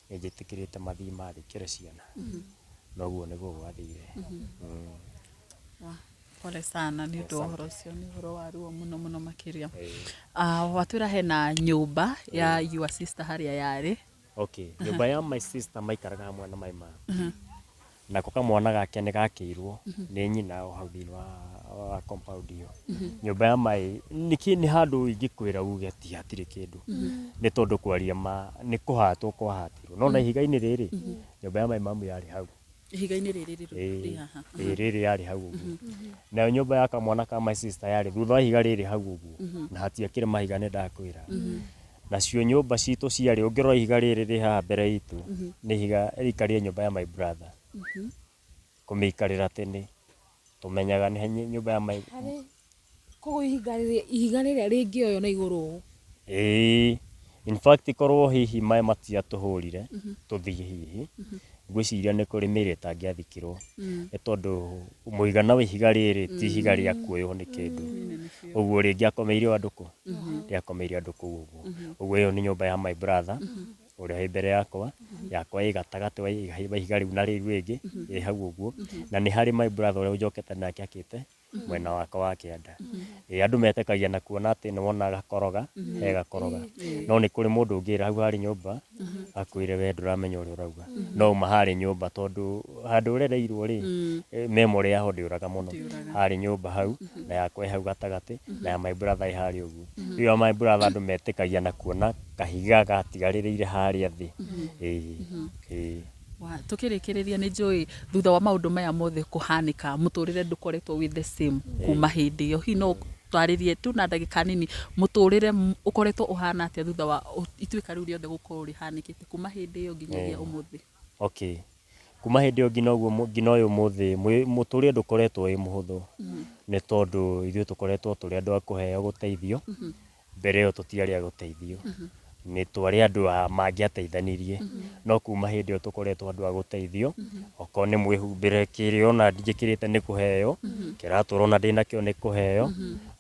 nĩ njĩtĩkĩrĩte mathiĩ mathikĩre ciana noguo nĩguo gwathire pole sana nĩ ũndũ wa ũhoro ũcio nĩ ũhoro wa ruo mũno mũno makĩria watwĩra hena nyũmba ya your sister harĩa yarĩ Okay, nyumba ya my sister maikaraga hamwe na my mom. Nako kamwana gake nĩ gakĩirwo nĩ nyina o hau thĩinĩ wa compound iyo. Nyumba ya my nĩ handũ ingĩkwĩra uge ti hatirĩ kĩndũ. Nĩ tondũ kwaria ma nĩ kũhatwo kwahatirwo. No na ihiga-inĩ rĩrĩ nyumba ya my mom yarĩ hau. Ihiga-inĩ rĩrĩ rĩ haha. Rĩrĩ yarĩ hau ũguo. Na nyumba ya kamwana ka my sister yarĩ thutha wa ihiga rĩrĩ hau ũguo. Na hatiakĩrĩ mahiga nĩ ndakwĩra. Nacio nyumba citũ ciarĩ ũngĩrora ihiga rĩrĩ rĩ haha mbere itũ nĩ ihiga rĩikarire nyumba ya my brother. Kũmĩikarĩra tene tũmenyaga nĩ nyumba ya my. Koguo ihiga rĩrĩa rĩngĩoywo na igũrũ. In fact korwo hihi maĩ matiatũhũrire tũthiĩ hihi ngwĩciria nĩ kũrĩ mĩĩrĩ ĩtangĩathikirwo nĩ tondũ mũigana wa ihiga rĩrĩ ti ihiga rĩa kuoywo nĩ kĩndũ. Ũguo rĩngĩakomeire andũ kũ? Rĩakomeire andũ kũu ũguo. Ũguo ĩyo nĩ nyumba ya my brother ũrĩa wĩ mbere yakwa ĩ gatagatĩ wa ihiga rĩu na rĩu rĩngĩ ĩ hau ũguo. Na nĩ harĩ my brother ũrĩa ũnjokete nake akĩte mwena wakwa wa kĩanda. Andũ metĩkagia na kuona atĩ nĩ wona gakoroga he gakoroga. No nĩ kũrĩ mũndũ ũngĩra hau harĩ nyumba akwĩre we ndũramenya ũrĩa ũrauga. No uma harĩ nyumba tondũ handũ ũrereirwo rĩ memory yaho ndĩũraga mũno. Harĩ nyumba hau na yakwa ĩ hau gatagatĩ na ya my brother ĩ harĩ ũguo. Rĩu ya my brother andũ metĩkagia na kuona kahiga gatigarĩrĩire harĩa thĩ. Tukĩrĩkĩrĩria nĩ njũĩ thutha wa maũndũ maya mothe kũhanĩka mũtũrĩre ndũkoretwo with the same kuma hĩndĩ ĩyo. Hihi no twarĩrie tu na ndagĩka nini mũtũrĩre ũkoretwo ũhana atĩa thutha wa ituĩka rĩu rĩothe gũkorwo rĩhanĩkĩte kuma hĩndĩ ĩyo nginyagia ũmũthĩ? Okay, kuma hĩndĩ ĩyo nginya ũyũ ũmũthĩ mũtũrĩre ndũkoretwo wĩ mũhũthũ. Nĩ tondũ ithuĩ tũkoretwo tũrĩ andũ a kũheo gũteithio. Mbere ĩyo tũtiarĩ a gũteithio. Nĩ twarĩ andũ mangĩateithanirie. No kuma hĩndĩ ĩyo tũkoretwo andũ a gũteithio. Okorwo nĩ mwĩhumbĩre kĩrĩa ona njĩkĩrĩte nĩ kũheo. Kĩratũ ũrona ndĩnakĩo nĩ kũheo.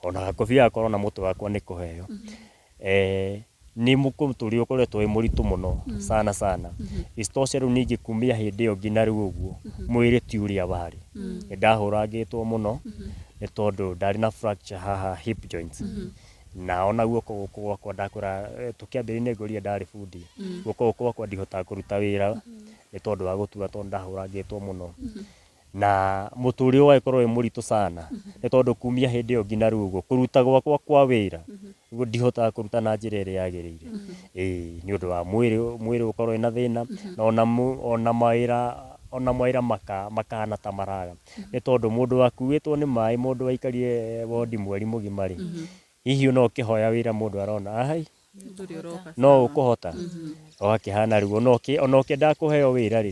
Ona gakobia gakorwo na mũtwe wakwa nĩ kũheo. Nĩ mũtũrĩre ũkoretwo wĩ mũritũ mũno sana sana. Isitoshe rĩu ningĩ kumia hĩndĩ ĩyo nginya rĩu ũguo mwĩrĩ ti ũrĩa warĩ. Nĩ ndahũrangĩtwo mũno nĩ tondũ ndarĩ na fracture haha hip joints. Na ona guoko gũkũ gwakwa ndakwĩra tũkĩambĩrĩria ngũria ndarĩ bundi. Guoko gũkũ gwakwa ndihotaga kũruta wĩra nĩ tondũ wa gũtura tondũ ndahũrangĩtwo mũno. Na mũtũrĩre ũgagĩkorwo wĩ mũritũ sana nĩ tondũ kumia hĩndĩ ĩyo nginya rĩu ũguo kũruta gwakwa kwa wĩra ndihotaga kũruta na njĩra ĩrĩa yagĩrĩire. Nĩ ũndũ wa mwĩrĩ ũkorwo wĩna thĩna ona mawĩra makahana ta maraga. Nĩ tondũ mũndũ wakuĩtwo nĩ maĩ mũndũ waikarire wondi mweri mũgima rĩ. Hihi no ũkĩhoya wĩra mũndũ arona no ũkũhota. Ũgakĩhana rĩu ona ũkĩendaga kũheo wĩra rĩ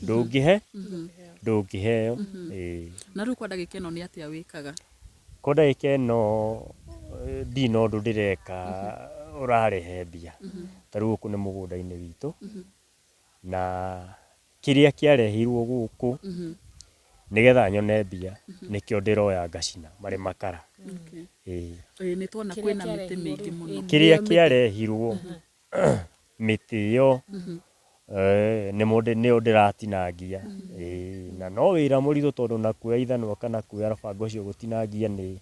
ndũngĩheo. Na rĩu kwa ndagĩka ĩno nĩ atĩa wĩkaga? Kwa ndagĩka ĩno ndina ũndũ ndĩreka ũrarehe mbia. Ta rĩu gũkũ nĩ mũgũnda-inĩ witũ na kĩrĩa kĩarehirwo gũkũ nĩgetha nyone mbia nĩkĩo ndĩroya ngacina marĩ makara. Nĩ tuona kwĩna mĩtĩ mĩingĩ mũno. Kĩrĩa kĩarehirwo mĩtĩ ĩyo nĩyo ndĩratinangia. Na no wĩra mũritũ tondũ na kuoya ithanwa kana kuoya rũbanga ũcio gũtinangia nĩ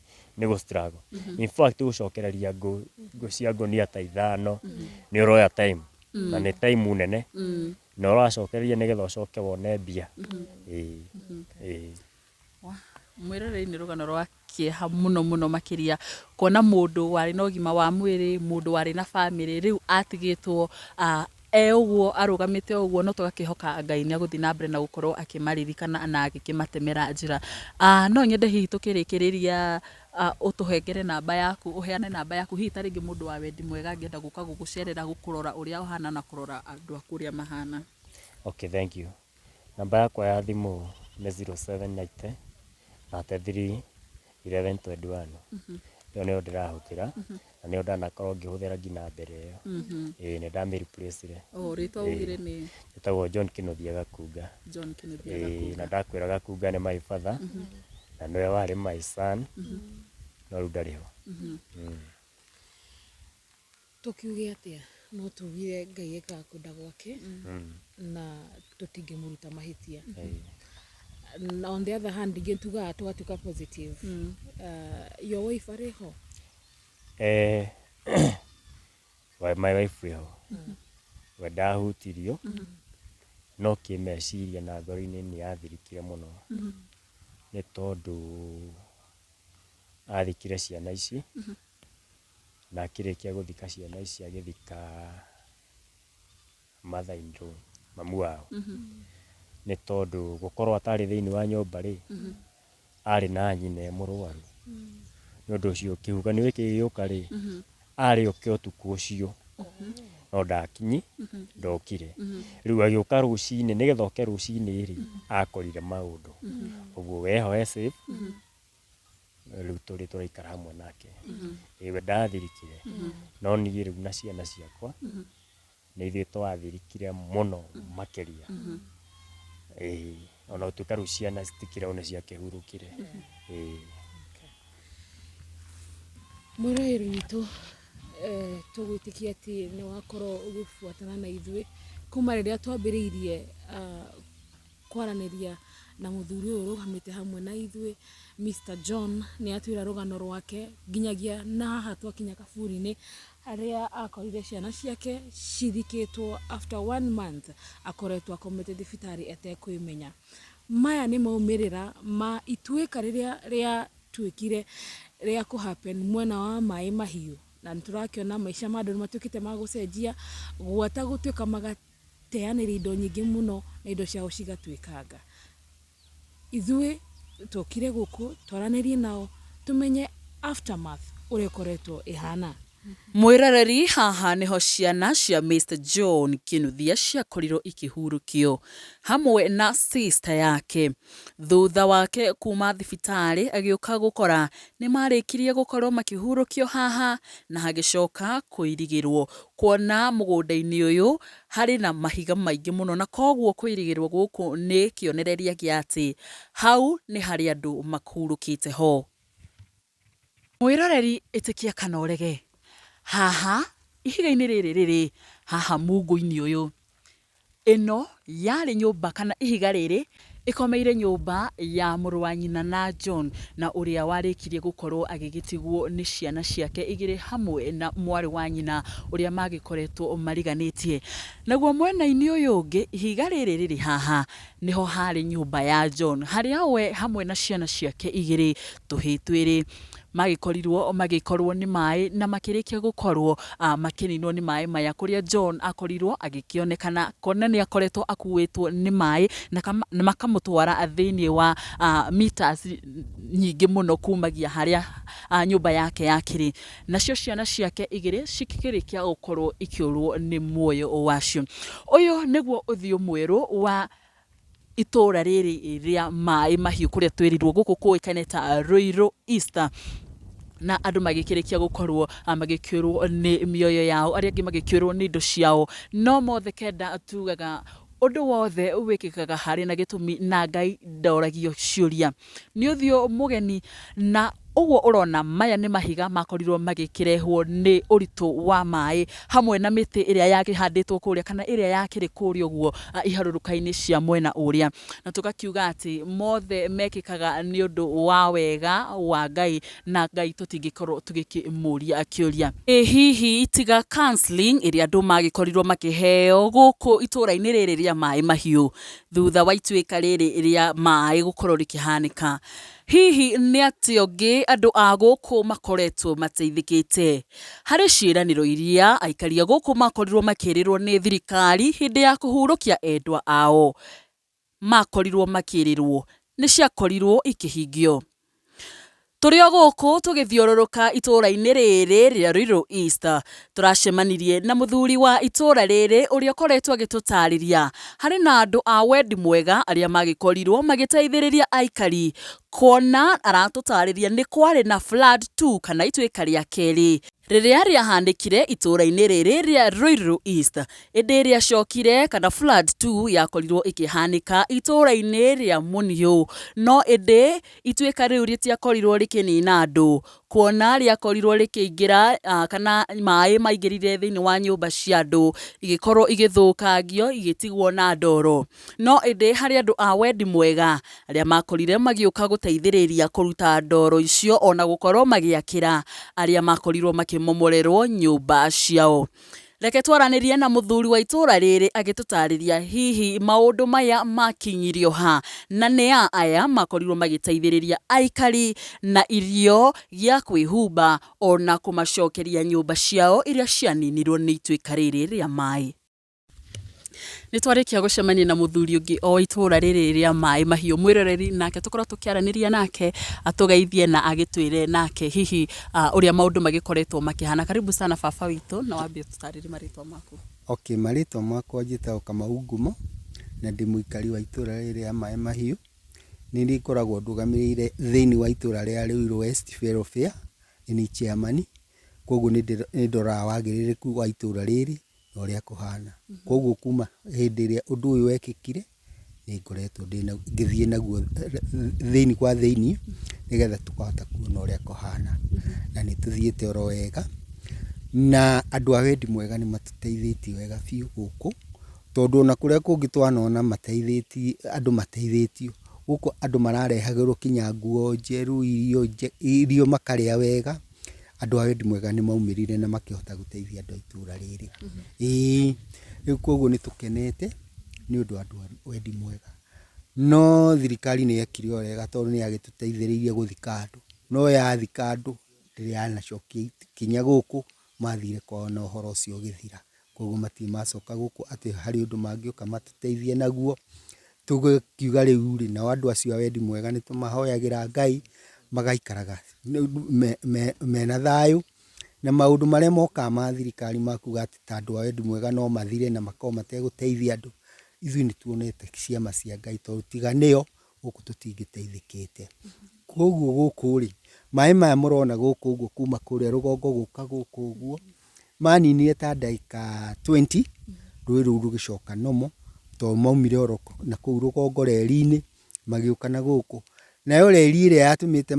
gũ struggle. In fact gũcokereria ngũ cia ngũnia ta 5 nĩ ũroya time na nĩ time nene na ũracokereria nĩgetha ũcoke wone mbia. Mwĩrore-inĩ rũgano rwa kĩeha mũno mũno makĩria kuona mũndũ warĩ na ũgima wa mwĩrĩ, mũndũ warĩ na bamĩrĩ, rĩu atigĩtwo ũguo arũgamĩte ũguo, no tũgakĩhoka Ngai nĩ agũthiĩ na mbere na gũkorwo akĩmaririkana na agĩkĩmatemera njĩra. No nyende hihi tũkĩrĩkĩrĩria ũtũhengere namba yaku, ũheane namba yaku, hihi ta rĩngĩ mũndũ wa wendi mwega angĩenda gũka gũgũcerera gũkũrora ũrĩa ũhana na kũrora andũ aku ũrĩa mahana. Okay, thank you. Namba yakwa ya thimũ nĩ 0790 33 1121. Ĩyo nĩyo ndĩrahũthĩra na nĩyo ndanakorwo ngĩhũthĩra nginya mbere ĩyo. Nĩ ndamĩreplace-ire. Rĩtwa ugire nĩ? Ĩtagwo John Kĩnuthia Gakunga. John Kĩnuthia Gakunga. Na ndakwĩra Gakunga nĩ my father na nĩwe warĩ my son no rĩu ndarĩ ho. Tũkiuge atĩa no tugire Ngai ekaga kwenda gwake na tũtingĩmũruta mahĩtia. On the other hand, tugaga tugatuĩka positive. Your wife arĩ ho? My wife ĩho. we ndahutirio no kĩmeciria na ngoro-inĩ nĩ yathirikire mũno nĩ tondũ athikire ciana ici na akĩrĩkia gũthika ciana ici agĩthika mother-in-law mamu wao nĩ tondũ gũkorwo atarĩ thĩinĩ wa nyũmba rĩ arĩ na nyina mũrwaru nĩ ũndũ ũcio kĩhuhũkanio gĩkĩ gĩgĩũka rĩ arĩ oke ũtukũ ũcio no ndakinyi ndokire rĩu agĩũka rũcinĩ nĩgetha oke rũcinĩ rĩ akorire maũndũ ũguo weho safe rĩu tũrĩ tũraikara hamwe nake we ndathirikire no niĩ rĩu na ciana ciakwa nĩ ithuĩ twathirikire mũno makĩria ona gũtuĩka rĩu ciana citikĩrĩ o nĩ ciakĩhurũkire Mũraĩru witũ tũgwĩtĩkia atĩ nĩ wakorwo ũgĩbuatana na ithuĩ kuma rĩrĩa twambĩrĩirie kwaranĩria na mũthuri ũyũ ũrũgamĩte hamwe na ithuĩ Mr. John nĩ atwĩra rũgano rwake nginyagia na haha twakinya kaburi-inĩ harĩa akorire ciana ciake cithikĩtwo after 1 month akoretwo akomete thibitarĩ etekwĩmenya. Maya nĩ maumĩrĩra ma Ituika rĩrĩa tuĩkire rĩa kũhappen mwena wa Maĩ Mahiu na nĩtũrakĩona maica ma andũ nĩmatuĩkĩte ma gũcenjia gwata gũtuĩka magateanĩria indo nyingĩ mũno na indo ciao cigatuĩkanga. Ithuĩ tũkire gũkũ twaranĩrie nao tumenye aftermath ũrĩa ũkoretwo ĩhana. Mwiroreri haha niho ciana cia Mr. John Kinuthia ciakorirwo ikĩhurũkio hamwe na sister yake thutha wake kuma thibitarĩ agĩũka gũkora nĩ marĩkirie gũkorwo makĩhurũkio haha na hagĩcoka kũirigĩrwo kuona mũgũnda-inĩ ũyũ harĩ na mahiga maingĩ mũno na koguo kũirigĩrwo gũkũ nĩ kĩonereria gĩa atĩ hau nĩ harĩ andũ makũrũkĩte ho. Mwiroreri ĩtĩkia kana ũrege haha ihiga-inĩ rĩrĩ haha mungu-inĩ ũyũ ĩno yarĩ nyũmba kana ihiga rĩrĩ ĩkomeire nyũmba ya mũrũ wa nyina na John na ũrĩa warĩkirie gũkorwo agĩgĩtigwo nĩ ciana ciake igĩrĩ hamwe na mwarĩ wa nyina ũrĩa magĩkoretwo mariganĩtie. Naguo mwena-inĩ ũyũ ũngĩ ihiga rĩrĩ rĩrĩ haha niho harĩ nyũmba ya John harĩa we hamwe na ciana ciake igĩrĩ tũhĩĩ twĩrĩ magĩkorwo nĩ maĩ na makĩrĩkia gũkorwo makĩninwo nĩ maĩ maya kũrĩa John akorirwo agĩkĩonekana kona nĩ akoretwo akuĩtwo nĩ maĩ na makamũtwara thĩinĩ wa meters nyingĩ mũno kumagia harĩa nyũmba yake yakĩrĩ. Nacio ciana ciake igĩrĩ cikĩrĩkia gũkorwo ikĩũrwo nĩ muoyo wacio. Ũyũ nĩguo ũthiũ mwerũ wa itũra rĩrĩ rĩa Maĩ Mahiu kũrĩa twerirwo gũkũ kũĩkaine ta Ruiru East na andũ magĩkĩrĩkia gũkorwo magĩkĩũrwo nĩ mĩoyo yao arĩa angĩ magĩkĩũrwo nĩ indo ciao no mothe kenda tugaga ũndũ wothe wĩkĩkaga harĩ na gĩtũmi na Ngai ndoragio ciũria. Nĩ ũthiũ mũgeni na ũguo ũrona maya nĩ mahiga makorirwo magĩkĩrehwo nĩ ũritũ wa maĩ hamwe na mĩtĩ ĩrĩa yakĩhandĩtwo kũrĩa kana ĩrĩa yakĩrĩ kũrĩa ũguo iharũrũka-inĩ cia mwena ũrĩa na tũgakiuga atĩ mothe mekĩkaga nĩ ũndũ wa wega wa Ngai na Ngai tũtingĩkorwo tũgĩkĩmũria kĩũria. Hihi tiga counseling ĩrĩa andũ magĩkorirwo makĩheo gũkũ itũra-inĩ rĩrĩ rĩa Maĩ Mahiu thutha wa ituĩka rĩrĩ rĩa maĩ gũkorwo rĩkĩhanĩka, hihi nĩ atĩ ũngĩ andũ a gũkũ makoretwo mateithĩkĩte harĩ ciĩranĩro iria aikaria gũkũ makorirwo makĩrĩrwo nĩ thirikari hĩndĩ ya kũhurũkia endwa ao makorirwo makĩrĩrwo nĩ ciakorirwo ikĩhingio. Tũrĩ o gũkũ tũgĩthiũrũrũka itũra-inĩ rĩrĩ rĩa Ruiru East tũracemanirie na mũthuri wa itũra rĩrĩ ũrĩa ũkoretwo agĩtũtarĩria harĩ na andũ a wendi mwega arĩa magĩkorirwo magĩteithĩrĩria aikari kuona aratũtarĩria nĩ kwarĩ na flood 2 kana ituĩka rĩa kerĩ rĩrĩa rĩahanĩkire itũra-inĩ rĩrĩ rĩa Ruiru East ĩndĩ rĩacokire kana flood 2 yakorirwo ĩkĩhanĩka itũra-inĩ rĩa Mahiu no ĩndĩ ituĩka rĩu rĩtiakorirwo rĩkĩnina andũ kuona rĩakorirwo rĩkĩingĩra kana maĩ maingĩrire thĩinĩ wa nyũmba cia andũ igĩkorwo igĩthũkangio igĩtigwo na ndoro no ĩndĩ harĩ andũ a wendi mwega arĩa makorire magĩũka gũteithĩrĩria kũruta ndoro icio ona gũkorwo magĩakĩra arĩa makorirwo makĩmomorerwo nyũmba ciao. Reke twaranirie na muthuri wa itura riri agitutariria hihi maundu maya makinyirio ha na nĩa aya makorirwo magiteithĩrĩria aikari na irio gĩa kwĩhumba ona kũmacokeria nyũmba ciao iria cianinirwo nĩ ituĩka rĩrĩ rĩa maĩ. Nitwarikia gucemania na muthuri ungi o itura riri ria Mahiu mwiroreri nake tukorwo tukiaraniria nake atugeithie na agitwire nake hihi uria maundu magikoretwo makihana. Karibu sana baba witu na wambie tutarire maritwa maku. Okay, maritwa makwa njitagwo Kamau na ndi muikari wa itura riri ria Mahiu. Nini koragwo ndugamirire thiini wa itura ria Ruiru West Fair ni chairman. Koguo ni ndora wagiririku wa itura riri no ria kuhana. Koguo kuma hindi ria undu uyu wekikire ni ngoretwo ngithie naguo thiini kwa thiini nigetha tukahota kuona uria kuhana na ni tuthiete oro wega na andu a wendi mwega ni matuteithitie wega biu guku tondu ona kuria kungi twanona mateithĩtie andu mateithĩtio guku andu mararehagirwo kinya nguo njeru irio makaria wega. Andu a wendi mwega ni maumirire na makihota guteithia andu a itura riri. Riu koguo ni tukenete ni undu andu a wendi mwega. No thirikari ni yekire wega tondu ni agituteithĩrĩirie guthika andu. No yathika andu ndiri anacokia kinya guku mathire kwao na uhoro ucio githira. Koguo matimacoka guku ati hari undu mangioka matuteithie naguo. Tugikiuga riu ri na andu acio a wendi mwega ni tumahoyagira Ngai magaikaraga mena thayu na maundu maria moka ma thirikari makuga ati andu a wendi mwega no mathire na makao mateguteithia andu. Ithui ni tuonete ciama cia Ngai tondu tiga nio guku tutingiteithikite. Koguo guku ri mai maya murona guku uguo kuma kuria rugongo guka guku uguo maninire ta ndagika 20 rwiru rugicoka nomo to maumire oro na kuu rugongo reri-ini magiuka na guku nayo reri iria yatumite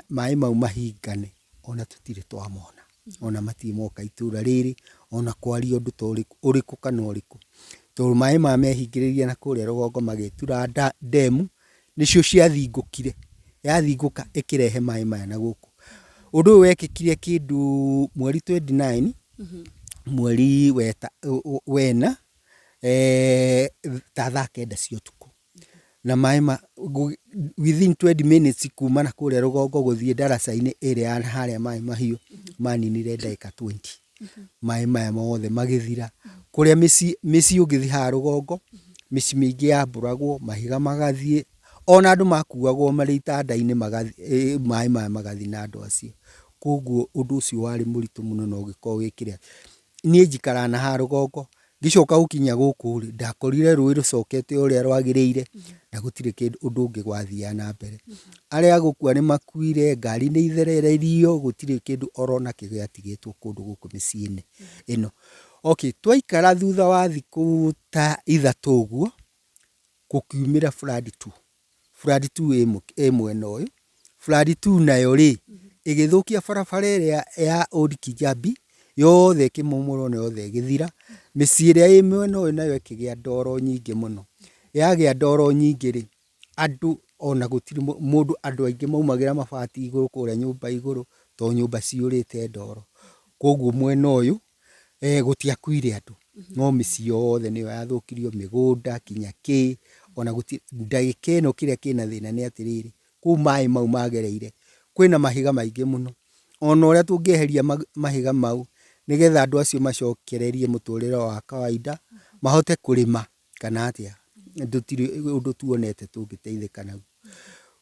mai mau mahingane ona tutire twamona ona matimoka itura riri ona kwaria undu to uriku kana uriku to mai mehingiririe na kuria rugongo magitura demu nicio ciathingukire yathinguka ikirehe mai maya na guku. Undu wekikire kindu mweri 29 mweri wena ta thaa kenda cia utuku na mai within 20 minutes kuma na kuria rugongo guthie daraca-ini iria haria Mahiu maninire ndagika 20 mai maya mothe magithira kuria misi ugithi ha rugongo misi mingi yamburagwo mahiga magathie ona andu makuagwo mari itanda-ini mai maya magathi na andu acio. Koguo undu ucio wari muritu muno no gikorwo wikire nie njikara na ha rugongo gicoka gukinya guku ri ndakorire rui rucokete uria rwagiriire na gutire kindu undu ungi gwathia na mbere. Aria gukua ni makuire ngari ni itherereirio gutire kindu orona kigiatigitwo kundu guku micii-ini ino. Okay, twaikara thutha wa thiku ta ithatu uguo gukiumira flood 2 mwena uyu flood 2 nayo ri igithukia barabara iria ya Old Kijabi yothe kimomoro na yothe githira micii iria i mwena uyu nayo ikigia ndoro nyingi muno. Yagia ndoro nyingi ri andu ona gutiri mundu andu aingi maumagira mabati iguru kuria nyumba iguru to nyumba ciurite ndoro. Koguo mwena uyu gutiakuire andu no micii yothe niyo yathukirio migunda kinya ki ona gutiri ndagika ino kiria kina thina ni atiriri ku mai mau magereire kwina mahiga maingi muno ona uria tungieheria mahiga mau nigetha andu acio macokererie muturire wa kawaida mahote kurima kana atia ndutiri undu tuonete tungiteithika naguo.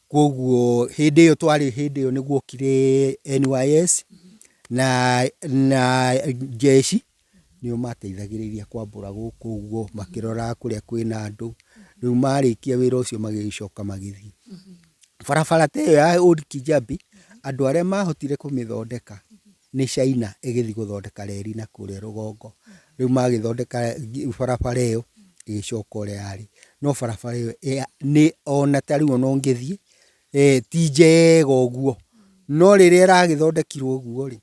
Koguo hindi iyo twari hindi iyo niguo kire NYS na jeshi nio mateithagiriria kwambura guku uguo makirora kuria kwina andu riu marikia wira ucio magicoka magithii. Barabara te ya Old Kijabi andu aria mahotire kumithondeka ni China igithi guthondeka reri na kuria rugongo. Riu magithondeka barabara iyo igicoka uria yari no barabara iyo ni ona tari ona ngithii ti njega uguo no riria iragithondekirwo uguo ri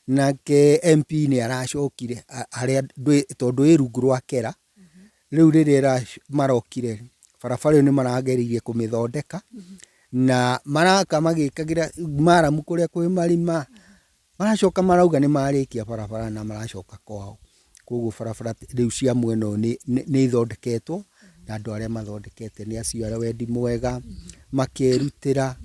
nake MP ni aracokire aria tondu irungu rwa kera riu riria marokire barabara iyo ni marageririe kumithondeka na maraka magikagira maramu kuria kwi marima maracoka marauga ni marikia barabara na maracoka kwao. koguo barabara riu cia mweno ni ithondeketwo na andu aria mathondekete ni acio aria wendi mwega makerutira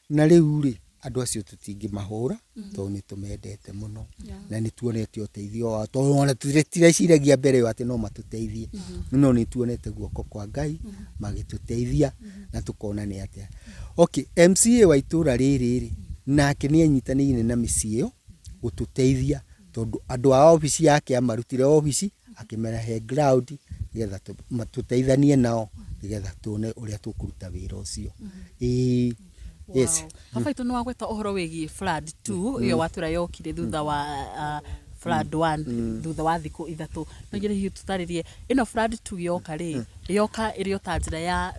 na riu ri andu acio tutingimahura tondu ni tumendete muno na ni tuonete uteithio wao tondu ona tutireciiragia mbere ati no matuteithie no ni tuonete guoko kwa Ngai magituteithia na tukona ni atia. Okay, MCA wa itura riri nake ni anyitanire na micio gututeithia tondu andu a ofisi yake amarutire ofisi akimerehe ground nigetha matuteithanie nao nigetha tuone uria tukuruta wira ucio. Yes. Papa itu no wagweta ohoro wigi flood 2 iyo watura yokire thutha wa flood 1 thutha wa thiku ithatu no ngire hiu tutaririe ino flood 2 yoka ri yoka iri otanjira ya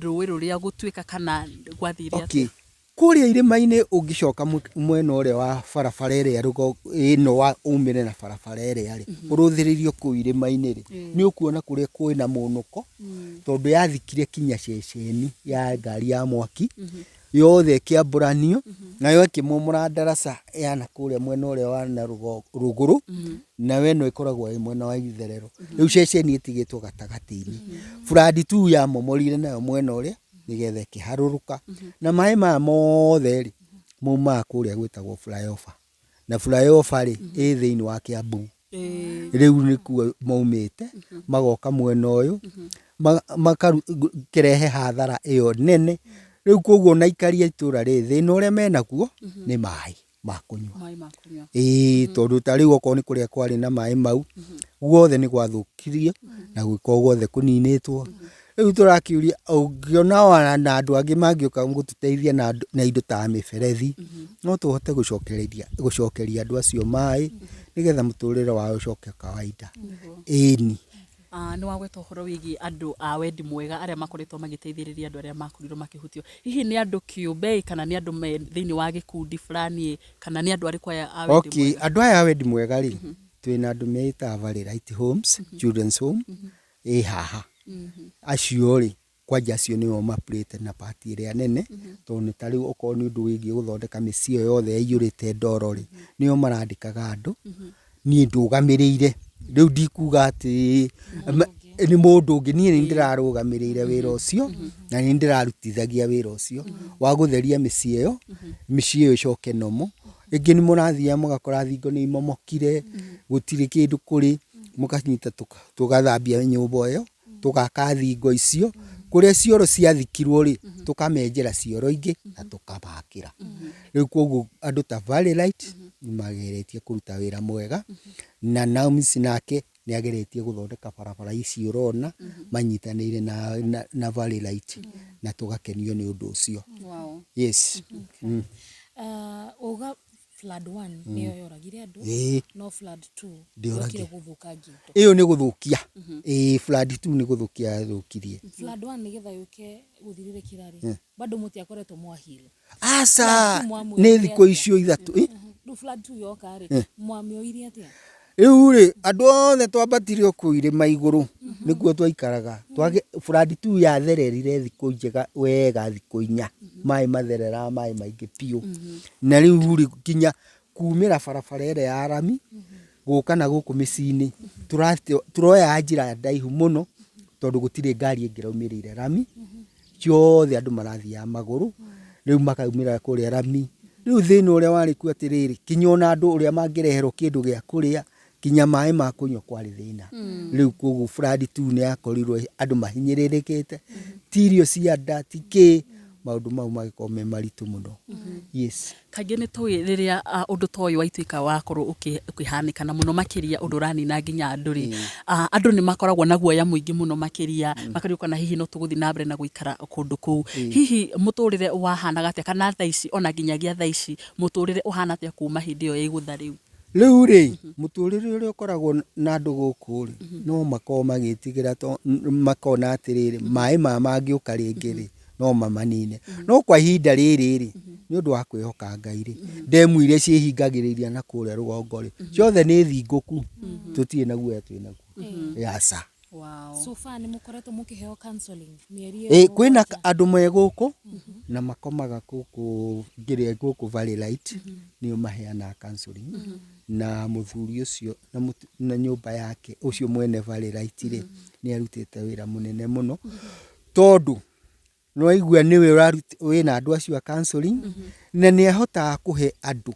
ruwi ruria gutuika kana gwathiria. Okay, kuria irima-ini ungicoka mwena uria wa barabara iria rugo ino wa umire na barabara iria ri uruthiririo ku irima-ini ri ni ukuona kuria kwina munuko tondu yathikire kinya ceceni ya ngari ya mwaki yothe kiamburanio na yo kimumura darasa yana kuria mwena uria wa na ruguru na weno ikoragwo mwena wa itherero riu ceceni itigitwo gatagati-ini flood 2 ya momorire nayo mwena uria nigetha kiharuruka na mai ma mothe ri muma kuria gwitagwo flyover na flyover ri thiini wa Kiambu riu ni kuo maumite magoka mwena uyu makarehe hathara iyo nene riu koguo na ikaria itura ri thina uria menaguo ni mai makunywa tondu tari goko ni kuria kwari na mai mau guothe ni gwathukirio na gwiko guothe kuninitwo riu turakiuria ungiona wana andu angi mangioka gututeithia na indo ta miberethi no tuhote gucokeria andu acio mai nigetha muturire wao ucoke kawaida. Ni wagweta ohoro wigi andu a wendi mwega aria makoretwo magiteithiriria andu aria makorirwo makihutio hihi ni andu kiumbe kana ni andu me thiini wa gikundi fulani kana ni andu ariko a wendi mwega. Okay, andu aya a wendi mwega ri twina andu meita Valley Light Homes Children's Home haha acio ri kwanja acio ni maplate na party iria nene tondu tari uko ni undu wigi guthondeka micio yothe iyurite ndoro ri nio marandikaga andu ni ndugamirire riu ndikuga ati ni mundu ungi ni ndirarugamirire wira ucio na ni ndirarutithagia wira ucio wa gutheria micio icoke nomo ingi ni murathia mugakora thingo ni momokire gutiri kindu kuri mukanyita tugathambia nyumba iyo tugaka thingo icio kuria cioro ciathikirwo ri tukamenjera cioro ingi na tukabakira riu koguo andu ta Valley Light ni mageretie kuruta wira mwega na Naumisi nake ni ageretie guthondeka barabara ici urona manyitanire na Valley Light na tugakenio ni undu ucio. Yes. Oga flood 1 niyo yoragire andu no flood 2 yokire guthukangia iyo ni guthukia flood 2 ni guthukia thukirie flood 1 nigetha yuke guthirire kirari bado muti akoretwo mwahilo asa ni thiko icio ithatu flood 2 yoka ri mwamio iria atia riu ri andu othe twambatirio kuirima iguru nikuo twaikaraga twage flood 2 yathererire thiko njega wega thiko 4 mai matherera mai maingi piu na riu ri kinya kumira barabara ire ya rami guka na guku micini turoya njira ndaihu muno tondu gutire ngari ingiraumirire rami ciothe andu marathia maguru riu makaumira kuria rami riu thina uria wari ku atiriri kinya ona andu uria mangireherwo kindu gia kuria kinya mai ma kunywa kwari thina riu koguo flood 2 ni yakorirwo andu mahinyiririkite tirio cia nda tiki maundu mau magikome maritu muno. Yes, kaingĩ nĩ tũĩ rĩrĩa ũndũ ta ũyũ wa Ituika wakorwo ũkĩhanĩkana mũno makĩria ũndũ ũranina nginya andũ rĩ andũ nĩ makoragwo na guoya mũingĩ mũno makĩria makariũka na hihi no tũgũthiĩ na mbere na gũikara kũndũ kũu hihi mũtũrĩre ũhanaga atĩa kana thaa ici ona nginyagia thaa ici mũtũrĩre ũhana atĩa kuma hĩndĩ ĩyo ya igũtha rĩu riu ri muturire uria ukoragwo na andu guku ri no makoo magitigira makona atiriri mai ma mangiuka ringi ri no mamanine no kwa ihinda riri ri ni undu wa kwihoka Ngai ri ndemu iria ciehingagiriria na kuria rugongo ri ciothe ni thinguku tutie naguo twinaguo yasa. So far ni mukoretwo mukiheo counseling mieri kwina andu me guku na makomaga gũkũ Valley Light nĩo maheanaga counseling na mũthuri ũcio na nyũmba yake ũcio mwene Valley Light rĩ nĩ arutĩte wĩra mũnene mũno tondũ no aigua nĩwe wĩna andũ acio a counseling na nĩ ahotaga kũhe andũ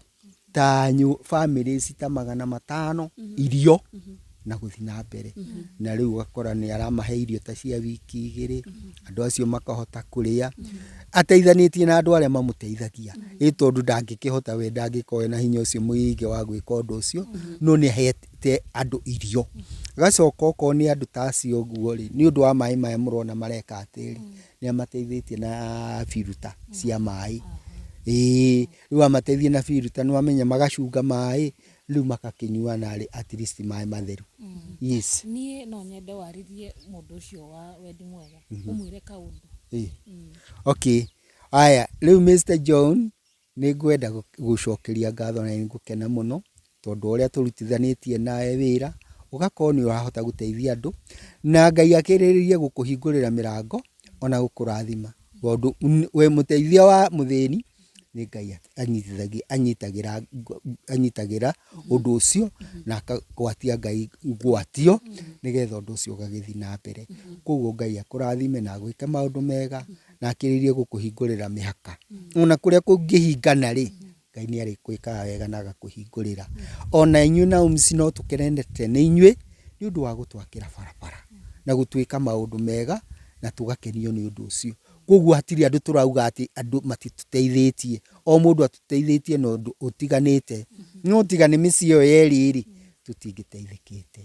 ta families ta 500 irio na gũthi na mbere na rĩu ũgakora nĩ aramahe irio ta cia wiki 2 andũ acio makahota kũrĩa ateithanĩtie na andũ arĩa mamũteithagia tondũ ndangĩkĩhota we ndangĩkorwo na hinya ũcio mũingĩ wa gwĩka ũndũ ũcio no nĩ ahete andũ irio gacoka okorwo nĩ andũ ta acio ũguo rĩ nĩ ũndũ wa maĩ maya mũrona mareka atĩrĩ nĩ amateithĩtie na filter cia maĩ rĩu amateithie na filter nĩ wamenya magacunga maĩ rĩu makakĩnyua narĩ at least maĩ matheru yes niĩ no nyende warĩrie mũndũ ũcio wa wendi mwega ũmwĩre kaũndũ okay aya rĩu Mr John nĩ ngwenda gũcokeria ngatho na ngũkena mũno tondũ ũrĩa tũrutithanĩtie nawe wĩra ũgakorwo nĩ ũrahota gũteithia andũ na Ngai akĩrĩrĩrie gũkũhingũrĩra mĩrango ona gũkũrathima tondũ we mũteithia wa mũthĩni nĩ Ngai anyitagĩra ũndũ ũcio na akagwatia Ngai ngwatio nĩgetha ũndũ ũcio ũgagĩthi na mbere koguo Ngai akũrathime na gwĩka maũndũ mega na akĩrĩrĩrie gũkũhingũrĩra mĩhaka ona kũrĩa kũngĩhingana rĩ Ngai nĩ arĩkwĩkaga wega na agakũhingũrĩra ona inyuĩ na umsi no tũkenete nĩ inyuĩ nĩ ũndũ wa gũtwakĩra barabara na gũtwĩka maũndũ mega na tũgakenio nĩ ũndũ ũcio koguo hatirĩ andũ tũrauga atĩ andũ matitũteithĩtie o mũndũ atũteithĩtie na ũndũ ũtiganĩte no tiga nĩ mĩciĩ ĩyo yerĩ rĩ tũtingĩteithĩkĩte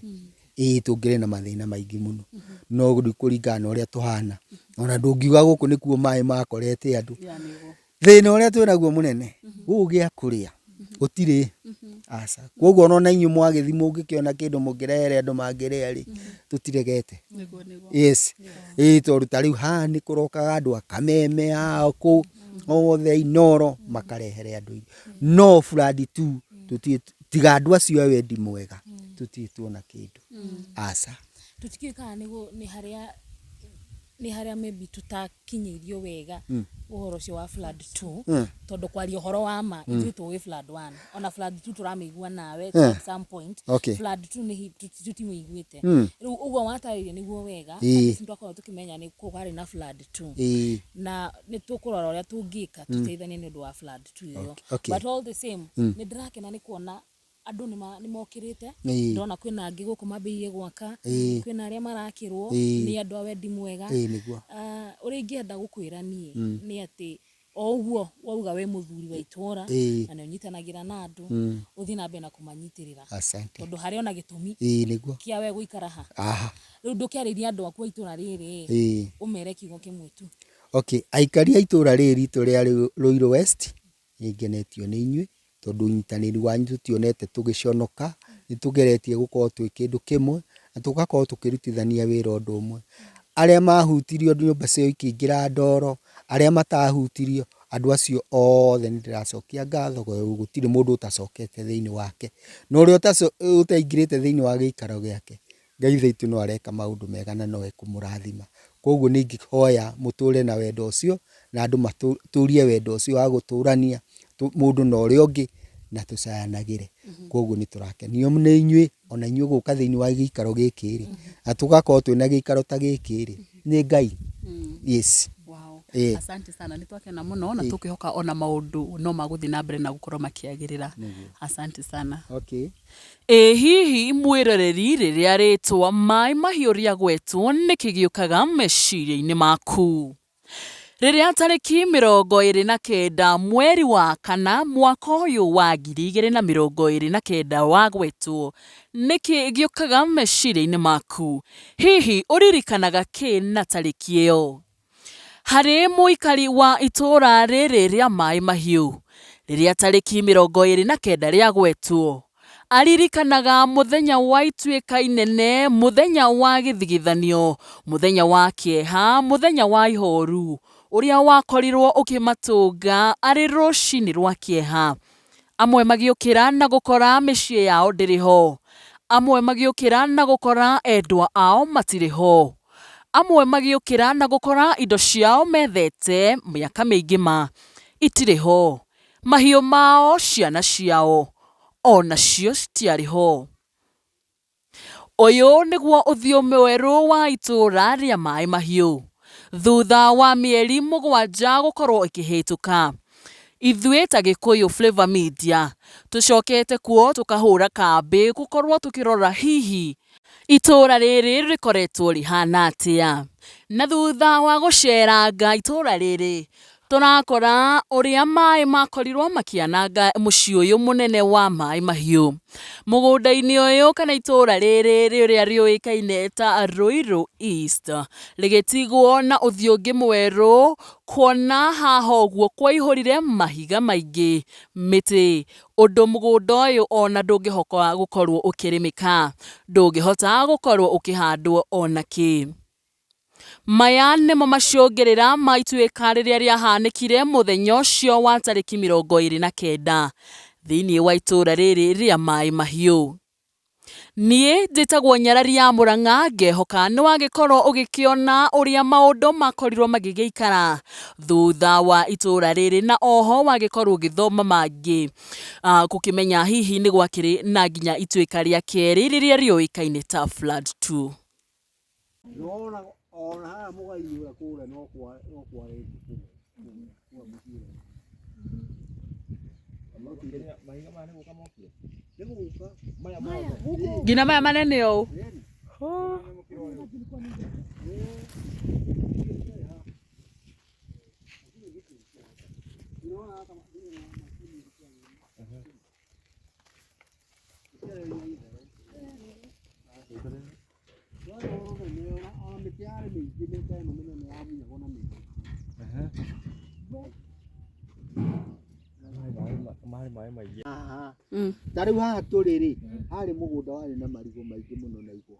tũngĩrĩ na mathĩna maingĩ mũno no kũringana na ũrĩa tũhana ona ndũngiuga gũkũ nĩkuo maĩ makorete andũ thĩna ũrĩa twĩnaguo mũnene gũgĩa kũrĩa gũtirĩ aca koguo ona inyuĩ mwagĩthi mũngĩkĩona kĩndũ mũngĩrehere andũ mangĩrĩa rĩ tũtiregete yes tondũ ta rĩu haha nĩ kũrokaga andũ akameme kũu othe inoro makarehere andũ no flood tu tiga andũ acio wendi mwega tũtirĩ tuona kĩndũ aca tũtikĩkaga nĩ harĩa maybe tũtakinyĩirio wega ũhoro ũcio wa flood 2 tondũ kwaria ũhoro wa ma ithuĩ tũĩ flood 1 ona flood 2 tũramĩigua nawe at some point flood 2 nĩ tũtimĩiguĩte rĩu ũguo watarĩria nĩguo wega nĩ twakorwo tũkĩmenya nĩ kwarĩ na flood 2 na nĩ tũkũrora ũrĩa tũngĩka tũteithanie nĩ ũndũ wa flood 2 ĩyo but all the same nĩ ndĩrakena nĩ kuona andũ nĩ mokĩrĩte ndona kwĩna angĩ gũkũ mambĩrĩirie gwaka kwĩna arĩa marakĩrwo nĩ andũ a wendi mwega ũrĩa ingĩenda gũkwĩra niĩ nĩ atĩ o ũguo wauga we mũthuri wa itũra na nĩ ũnyitanagĩra na andũ ũthiĩ na mbere na kũmanyitĩrĩra tondũ harĩ ona gĩtũmi kĩa we gũikara ha rĩu ndũkĩarĩria andũ aku a itũra rĩrĩ ũmere kiugo kĩmwe tu aikari a itũra rĩrĩ ritũ rĩa Ruiru West nĩngenetio nĩ inyuĩ tondũ unyitanĩri wanyu tũtionete tũgĩconoka nĩ tũgeretie gũkorwo twĩ kĩndũ kĩmwe na tũgakorwo tũkĩrutithania wĩra ũndũ ũmwe arĩa mahutirio nyũmba ciao ikĩingĩra ndoro arĩa matahutirio andũ acio othe nĩ ndĩracokia ngatho gũtirĩ mũndũ ũtacokete thĩinĩ wake na ũrĩa ũtaingĩrĩte thĩinĩ wa gĩikaro gĩake Ngai thaitu no areka maũndũ mega na no ekũmũrathima koguo nĩ ingĩhoya mũtũre na wendo ũcio na andũ matũrie wendo ũcio wa gũtũrania mũndũ na ũrĩa ũngĩ na tũcayanagĩre koguo nĩ tũrakenio nĩ inyuĩ ona inyuĩ gũka thĩinĩ wa gĩikaro gĩkĩ rĩ na tũgakorwo twĩna gĩikaro ta gĩkĩ rĩ nĩ Ngai yes asante sana nĩ twakena mũno na tũkĩhoka ona maũndũ no magũthi na mbere na gũkorwo makĩagĩrĩra asante sana hihi mwĩroreri rĩrĩa rĩtwa maĩ mahiũ rĩa gwetwo nĩ kĩgĩũkaga meciria-inĩ maku rĩrĩa tarĩki 29 mweri wa kana mwaka ũyũ wa 2029 wagwetwo nĩkĩ gĩũkaga meciria-inĩ maku hihi ũririkanaga kĩ na tarĩki ĩyo harĩ mũikari wa itũra rĩrĩ rĩa maĩ mahiũ rĩrĩa tarĩki 29 rĩagwetwo aririkanaga mũthenya wa Ituika inene mũthenya wa gĩthigithanio mũthenya wa Kieha mũthenya wa ihoru ũrĩa wakorirwo ũkĩmatũnga arĩ rũcinĩ rwa Kieha amwe magĩũkĩra na gũkora mĩciĩ yao ndĩrĩ ho amwe magĩũkĩra na gũkora endwa ao matirĩ ho amwe magiukira na gukora indo ciao methete miaka miingi itire ho, mahiu mao, ciana ciao ona cio citiari ho. Uyu niguo Uthiu Mweru wa Itura ria Mahiu. Thutha wa mieri 7 gukorwo ikihituka, ithuĩ ta Gikuyu Flavor Media tucokete kuo tukahura kambi gukorwo tukirora hihi itura riri rikoretwo rihana atia. Na thutha wa guceranga itura riri, turakora uria mai makorirwo makiananga mucii uyu munene wa Mahiu. Mugunda-ini uyu kana itura riri riria riuikaine ta Ruiru East rigitigwo na Uthiu ungi mweru, kuona haha uguo kwaihurire mahiga maingi, miti, undu mugunda uyu ona ndungihota gukorwo ukirimika, ndungihota gukorwo ukihandwo ona ki. Maya nimo maciungirira ma Ituika riria riahanikire muthenya ucio wa tariki 29 thiini wa itura riri ria Mahiu. Nie njitagwo Nyarari ya Murang'a, ngehoka ni wagikorwo ugikiona uria maundu makorirwo magigeikara thutha wa itura riri, na oho wagikorwo ugithoma mangi gukimenya hihi ni gwakiri na nginya Ituika ria keri riria riuikaine ta Flood 2. Ona haha mugaiyura kure no kware Gina maya manene o. Tariu haha turi hari mugunda wari na marigo maingi muno na igwa,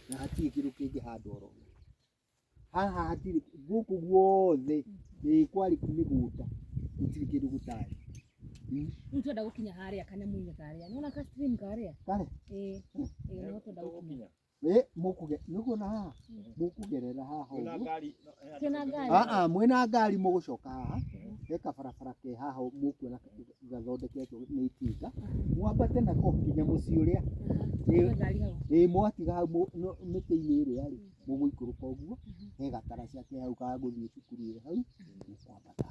na hatiri kindu kingihandwo oro haha, hatiri guku guothe kwari migunda, gutiri kindu gutari. Riu twenda gukinya haria kanyamu-ini karia, niwona ka stream karia Kare no twenda gukinya mukuona haha, mukugerera haha twina ngari mwina ngari mugucoka haha, eka barabara ke haha mukuona gathondeketwo ni Ituika, mwambate nako kinya mucii uria mwatiga hau miti-ini iria ri muguikuruka uguo, he gatara ciake hau ka guthii cukuru iri hau, mukwambata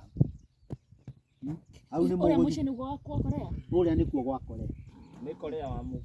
hau ni uria mucio niguo gwa Korea, uria nikuo gwa Korea. Ni Korea wa mu